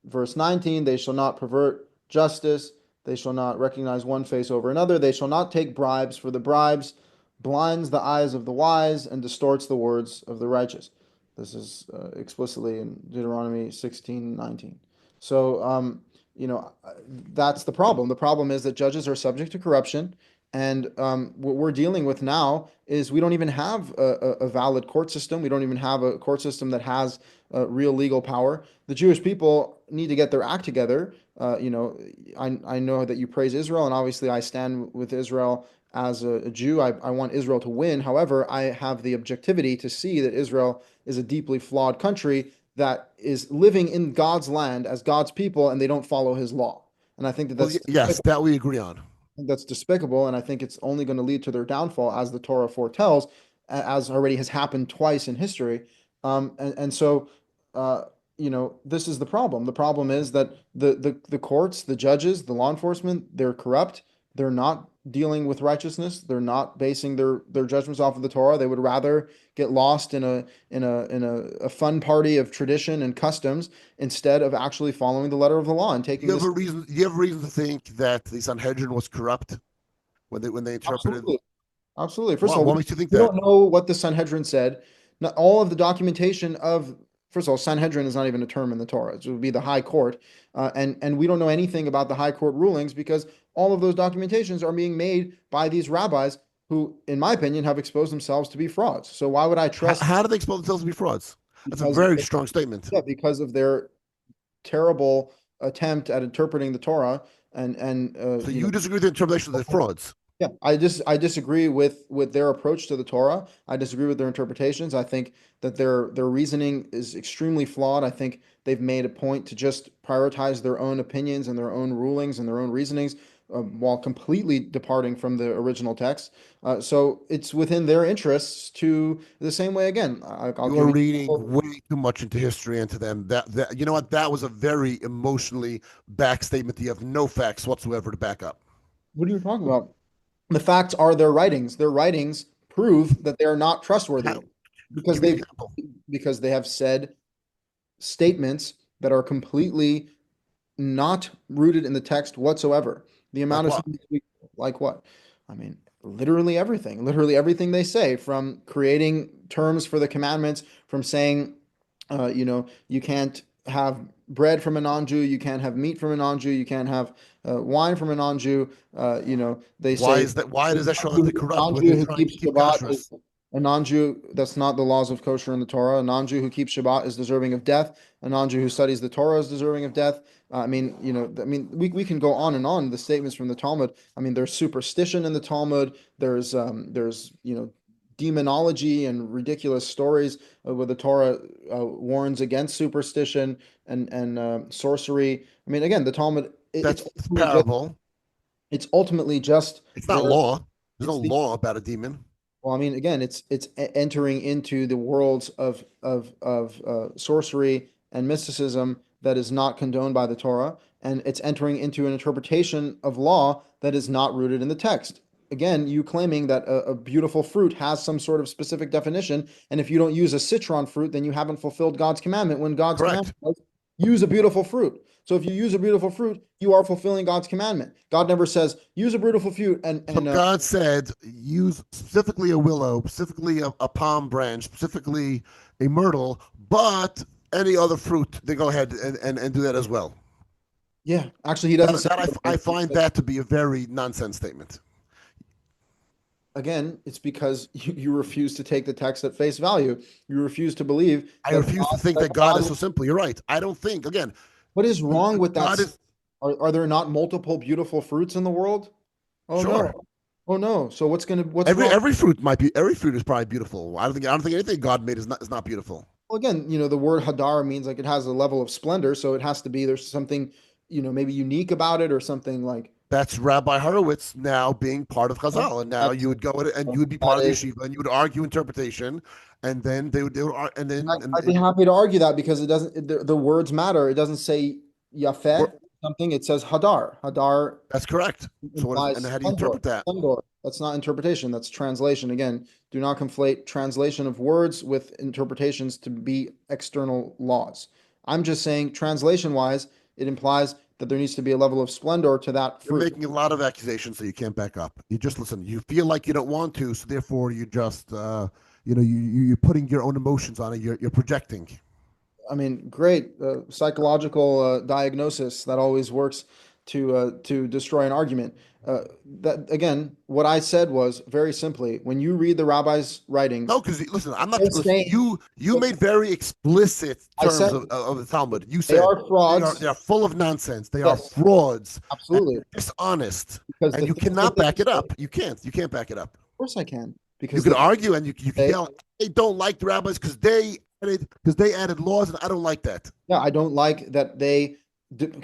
Verse 19, they shall not pervert justice. They shall not recognize one face over another. They shall not take bribes, for the bribes blinds the eyes of the wise and distorts the words of the righteous. This is explicitly in Deuteronomy 16:19. So, that's the problem. The problem is that judges are subject to corruption And what we're dealing with now is we don't even have a valid court system. We don't even have a court system that has real legal power. The Jewish people need to get their act together. I know that you praise Israel, and obviously I stand with Israel as a Jew. I want Israel to win. However, I have the objectivity to see that Israel is a deeply flawed country that is living in God's land as God's people, and they don't follow His law. And I think that
Well, yes, that we agree on.
that's despicable, and I think it's only going to lead to their downfall, as the Torah foretells, as already has happened twice in history. And so, uh, this is the problem. The problem is that the courts, the judges, the law enforcement, they're corrupt. They're not dealing with righteousness. They're not basing their judgments off of the Torah. They would rather get lost in a fun party of tradition and customs instead of actually following the letter of the law and taking
You have
this.
a reason. You have a reason to think that the Sanhedrin was corrupt when they interpreted.
Absolutely. Absolutely. First of all,
What makes you think
we
that?
don't know what the Sanhedrin said. Not all of the documentation of, first of all, Sanhedrin is not even a term in the Torah. It would be the high court. And we don't know anything about the high court rulings because all of those documentations are being made by these rabbis who, in my opinion, have exposed themselves to be frauds. So why would I trust?
How do they expose themselves to be frauds? That's a
Because,
very strong statement.
yeah, because of their terrible attempt at interpreting the Torah and
So you disagree with the interpretation of the frauds?
yeah, I disagree with their approach to the Torah. I disagree with their interpretations. I think that their reasoning is extremely flawed. I think they've made a point to just prioritize their own opinions and their own rulings and their own reasonings, while completely departing from the original text. So it's within their interests to the same way again. I'll
You
give
are
you.
reading way too much into history and to them. That you know what? That was a very emotionally back statement. You have no facts whatsoever to back up.
What are you talking about? The facts are their writings. Their writings prove that they are not trustworthy
How?
because
Give me an
they
example.
because they have said statements that are completely not rooted in the text whatsoever. The
Like
amount of
what?
things like what? I mean, literally everything they say, from creating terms for the commandments, from saying, you can't have bread from a non-Jew, you can't have meat from a non-Jew, you can't have wine from a non-Jew. They
Why
say
is that? Why does that show that they're
a
corrupt when
non-Jew
they're
who
trying to
keeps
keep
Shabbat is
kashrus?
a non-Jew. That's not the laws of kosher in the Torah. A non-Jew who keeps Shabbat is deserving of death. A non-Jew who studies the Torah is deserving of death. We can go on and on. The statements from the Talmud. I mean, there's superstition in the Talmud. There's demonology and ridiculous stories where the Torah warns against superstition and sorcery. I mean, again, the Talmud
That's parable.
it's ultimately just
It's not
their
law. There's no
it's the
law about a demon.
well, I mean, again, it's entering into the worlds of sorcery and mysticism that is not condoned by the Torah, and it's entering into an interpretation of law that is not rooted in the text. Again, you claiming that a beautiful fruit has some sort of specific definition, and if you don't use a citron fruit, then you haven't fulfilled God's commandment. When God's
Correct.
commandment was use a beautiful fruit. So if you use a beautiful fruit, you are fulfilling God's commandment. God never says use a beautiful fruit
So God said, use specifically a willow, specifically a palm branch, specifically a myrtle, but any other fruit, they go ahead and do that as well.
yeah, actually, he doesn't say.
I find that to be a very nonsense statement.
Again, it's because you refuse to take the text at face value. You refuse to believe
I
that
refuse to think
that
that God is
God.
so simple. You're right. I don't think, again,
What is wrong with that?
God is,
Are there not multiple beautiful fruits in the world? Oh no.
sure.
Oh no. So what's wrong?
Every fruit is probably beautiful. I don't think anything God made is not beautiful.
Well, again, the word hadar means like it has a level of splendor, so it has to be there's something, maybe unique about it or something like
That's Rabbi Horowitz now being part of
that.
Chazal, and now
That's
you would go in and you would be part
that
of the
is.
yeshiva, and you would argue interpretation, and then and then
I'd be happy to argue that because it doesn't the words matter. It doesn't say yafet something. It says hadar. Hadar
that's correct. So and
implies
how do you
splendor.
interpret that?
Splendor. That's not interpretation. That's translation. Again, do not conflate translation of words with interpretations to be external laws. I'm just saying, translation wise, it implies that there needs to be a level of splendor to that
You're
fruit.
making a lot of accusations that you can't back up. You just listen. You feel like you don't want to, so therefore you just you're putting your own emotions on it. You're projecting.
I mean, great psychological diagnosis that always works to destroy an argument. That again, what I said was very simply, when you read the rabbis' writings,
No, because listen, I'm not.
they're
Listen,
saying,
you made very explicit
I said
terms of the Talmud. You
they
said
are frauds.
they are full of nonsense. They are
Yes,
frauds and
absolutely.
they're dishonest,
Because
and
the
you
things that
cannot
they
back it
say,
up.
of
You can't back it up.
course I can.
You
Because
can
the things
argue and you can
they,
yell. They don't like the rabbis because they added laws, and I don't like that.
yeah, I don't like that they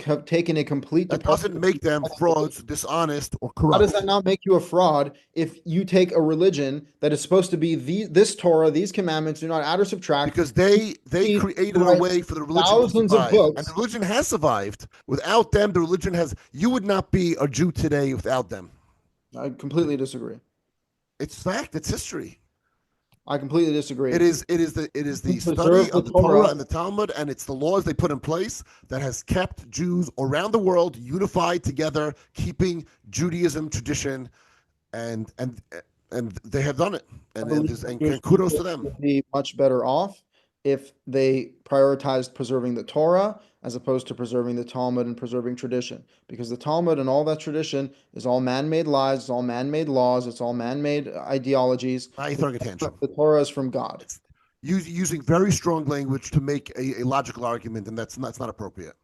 have taken a complete
That
departure.
doesn't make them frauds, dishonest, or
How does that
corrupt.
not make you a fraud if you take a religion that is supposed to be this Torah, these commandments, do not add or subtract,
Because they
you
created a
write
way for the religion to
thousands of
survive, and the
books?
religion has survived. Without them, the religion has. You would not be a Jew today without them.
I completely disagree.
It's fact. It's history.
I completely disagree.
It is
You
the study
preserve the
of the Torah
Torah.
and the Talmud, and it's the laws they put in place that has kept Jews around the world unified together, keeping Judaism tradition, and and and they have done it,
I believe Jewish
and kudos to
people
them.
would be much better off if they prioritized preserving the Torah as opposed to preserving the Talmud and preserving tradition. Because the Talmud and all that tradition is all man-made lies, it's all man-made laws, it's all man-made ideologies.
Now you're throwing a tantrum.
The Torah is from God.
It's using very strong language to make a logical argument, and that's not appropriate.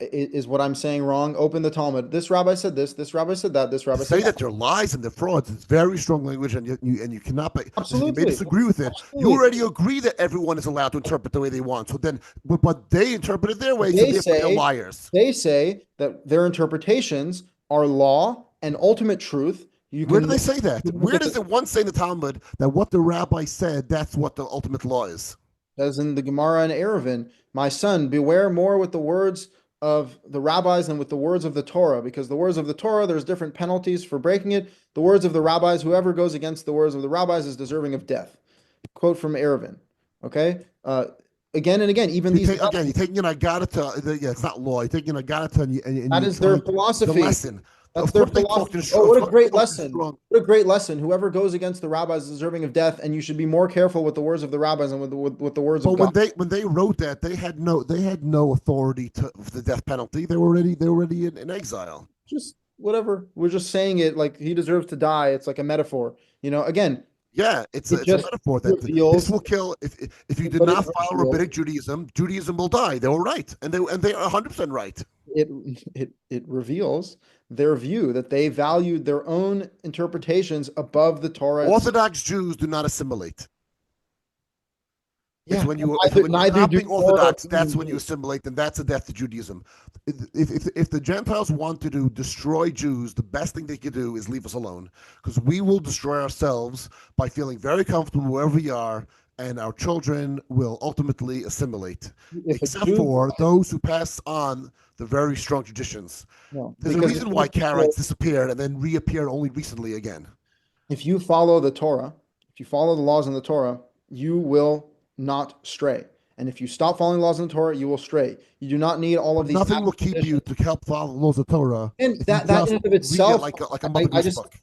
Is what I'm saying wrong? Open the Talmud. This rabbi said this rabbi said that, this
To
rabbi
say
said
that
that.
they're lies and they're frauds, it's very strong language, and you cannot. Listen, you may
Absolutely.
disagree with it. You
Absolutely.
already agree that everyone is allowed to interpret the way they want. So then, but they interpret it their way, so
They
therefore they're
say
liars.
they say that their interpretations are law and ultimate truth. You
Where do
can
they say that?
look
Where
at
does it once say in the Talmud that what the rabbi said, that's what the ultimate law is?
as in the Gemara and Eruvin, my son, beware more with the words of the rabbis than with the words of the Torah, because the words of the Torah, there's different penalties for breaking it. The words of the rabbis, whoever goes against the words of the rabbis is deserving of death. Quote from Eruvin. Okay? Again and again, even
You
these
take again. You're taking an agata. Yeah, it's not law. You're taking an agata, and
that
you're
is their
trying the
philosophy.
lesson.
That's
Of
their
course, they talked in
philosophy. Oh, what a great lesson.
strong.
What a great lesson. Whoever goes against the rabbis is deserving of death, and you should be more careful with the words of the rabbis and with the words of
But
God.
when they wrote that, they had no authority to the death penalty. They were already in exile.
Just whatever. We're just saying it like he deserves to die. It's like a metaphor. Again,
Yeah,
it
it's a
just
metaphor that this
reveals,
will kill if you did
but it
not follow
reveals,
rabbinic Judaism, Judaism will die. They were right, and they are 100% right.
it it reveals their view that they valued their own interpretations above the Torah itself.
Orthodox Jews do not assimilate. It's
Yeah,
when you
neither
stop
do
being
moral
Orthodox,
human
that's when you
beings.
assimilate, and that's a death to Judaism. If the Gentiles wanted to destroy Jews, the best thing they could do is leave us alone, because we will destroy ourselves by feeling very comfortable wherever we are, and our children will ultimately assimilate,
If a
except
Jew,
for those who pass on the very strong traditions.
no,
There's a
because
reason why Karaites disappeared and then reappeared only recently again.
if you follow the Torah, if you follow the laws in the Torah, you will not stray. And if you stop following the laws in the Torah, you will stray. You do not need all of
But
these
nothing will keep you
admonitions.
to help follow the laws of Torah
And
if you
that in
just
and of
read it
itself,
like a Mother
I
Goose
just
book.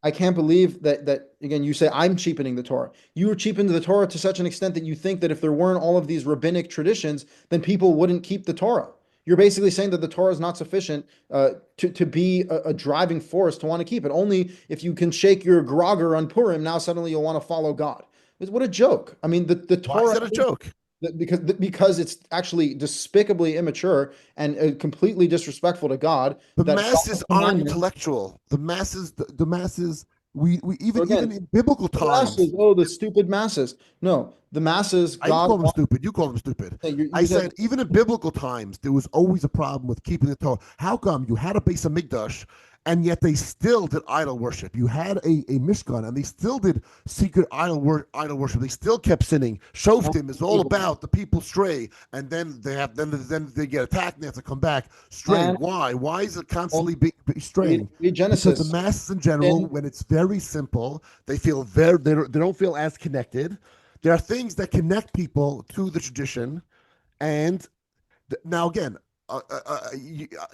I can't believe that again you say I'm cheapening the Torah. You cheapened the Torah to such an extent that you think that if there weren't all of these rabbinic traditions, then people wouldn't keep the Torah. You're basically saying that the Torah is not sufficient to be a driving force to want to keep it. Only if you can shake your grogger on Purim, now suddenly you'll want to follow God. What a joke. I mean, the
Why is
Torah
that a joke?
because it's actually despicably immature and completely disrespectful to God.
The
That
masses
God's
aren't
commandment.
intellectual. The masses. We
So
even
again,
in biblical
the masses,
times.
oh, the stupid masses. No, the masses,
I didn't
God
call them
wants.
stupid. You call them stupid. I
You said
said even in biblical times there was always a problem with keeping the Torah. How come you had a base of Mikdash and yet they still did idol worship? You had a Mishkan and they still did secret idol worship. They still kept sinning. Shoftim is all about the people stray, and then they get attacked and they have to come back straying.
man.
Why? Why is it
Well,
constantly straying?
read
Because the
Genesis.
masses in general,
Sin.
when it's very simple, they don't feel as connected. There are things that connect people to the tradition, and now again,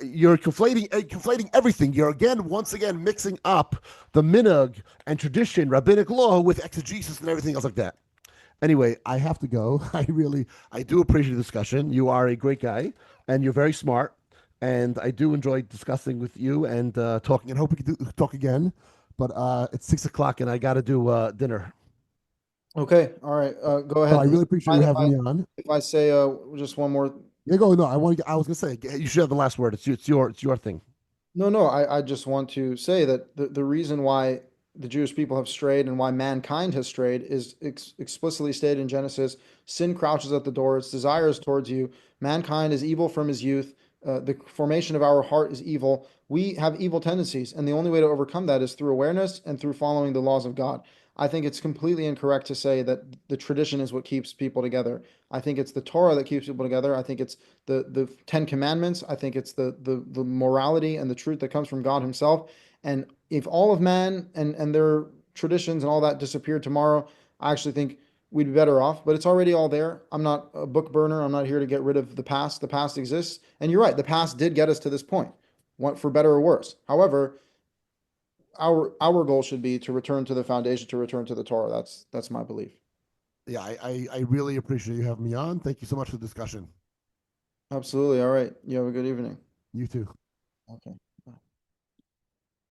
you're conflating everything. You're once again mixing up the minhag and tradition, rabbinic law, with exegesis and everything else like that. Anyway, I have to go. I do appreciate the discussion. You are a great guy, and you're very smart. And I do enjoy discussing with you and talking, and hope we can talk again. But it's 6 o'clock, and I got to do dinner.
Okay, all right. Go
So
ahead.
I really appreciate you
Mind
having me on.
if I say just one more?
Yeah, go. No, I want to. I was gonna say you should have the last word. It's your thing.
No, no, I just want to say that the reason why the Jewish people have strayed and why mankind has strayed is explicitly stated in Genesis. Sin crouches at the door, its desires towards you. Mankind is evil from his youth. The formation of our heart is evil. We have evil tendencies, and the only way to overcome that is through awareness and through following the laws of God. I think it's completely incorrect to say that the tradition is what keeps people together. I think it's the Torah that keeps people together. I think it's the Ten Commandments. I think it's the morality and the truth that comes from God Himself. And if all of man and their traditions and all that disappeared tomorrow, I actually think we'd be better off. But it's already all there. I'm not a book burner. I'm not here to get rid of the past. The past exists, and you're right. The past did get us to this point, for better or worse. However, our goal should be to return to the foundation, to return to the Torah. That's my belief.
Yeah, I really appreciate you having me on. Thank you so much for the discussion.
Absolutely. All right. You have a good evening.
You too.
Okay.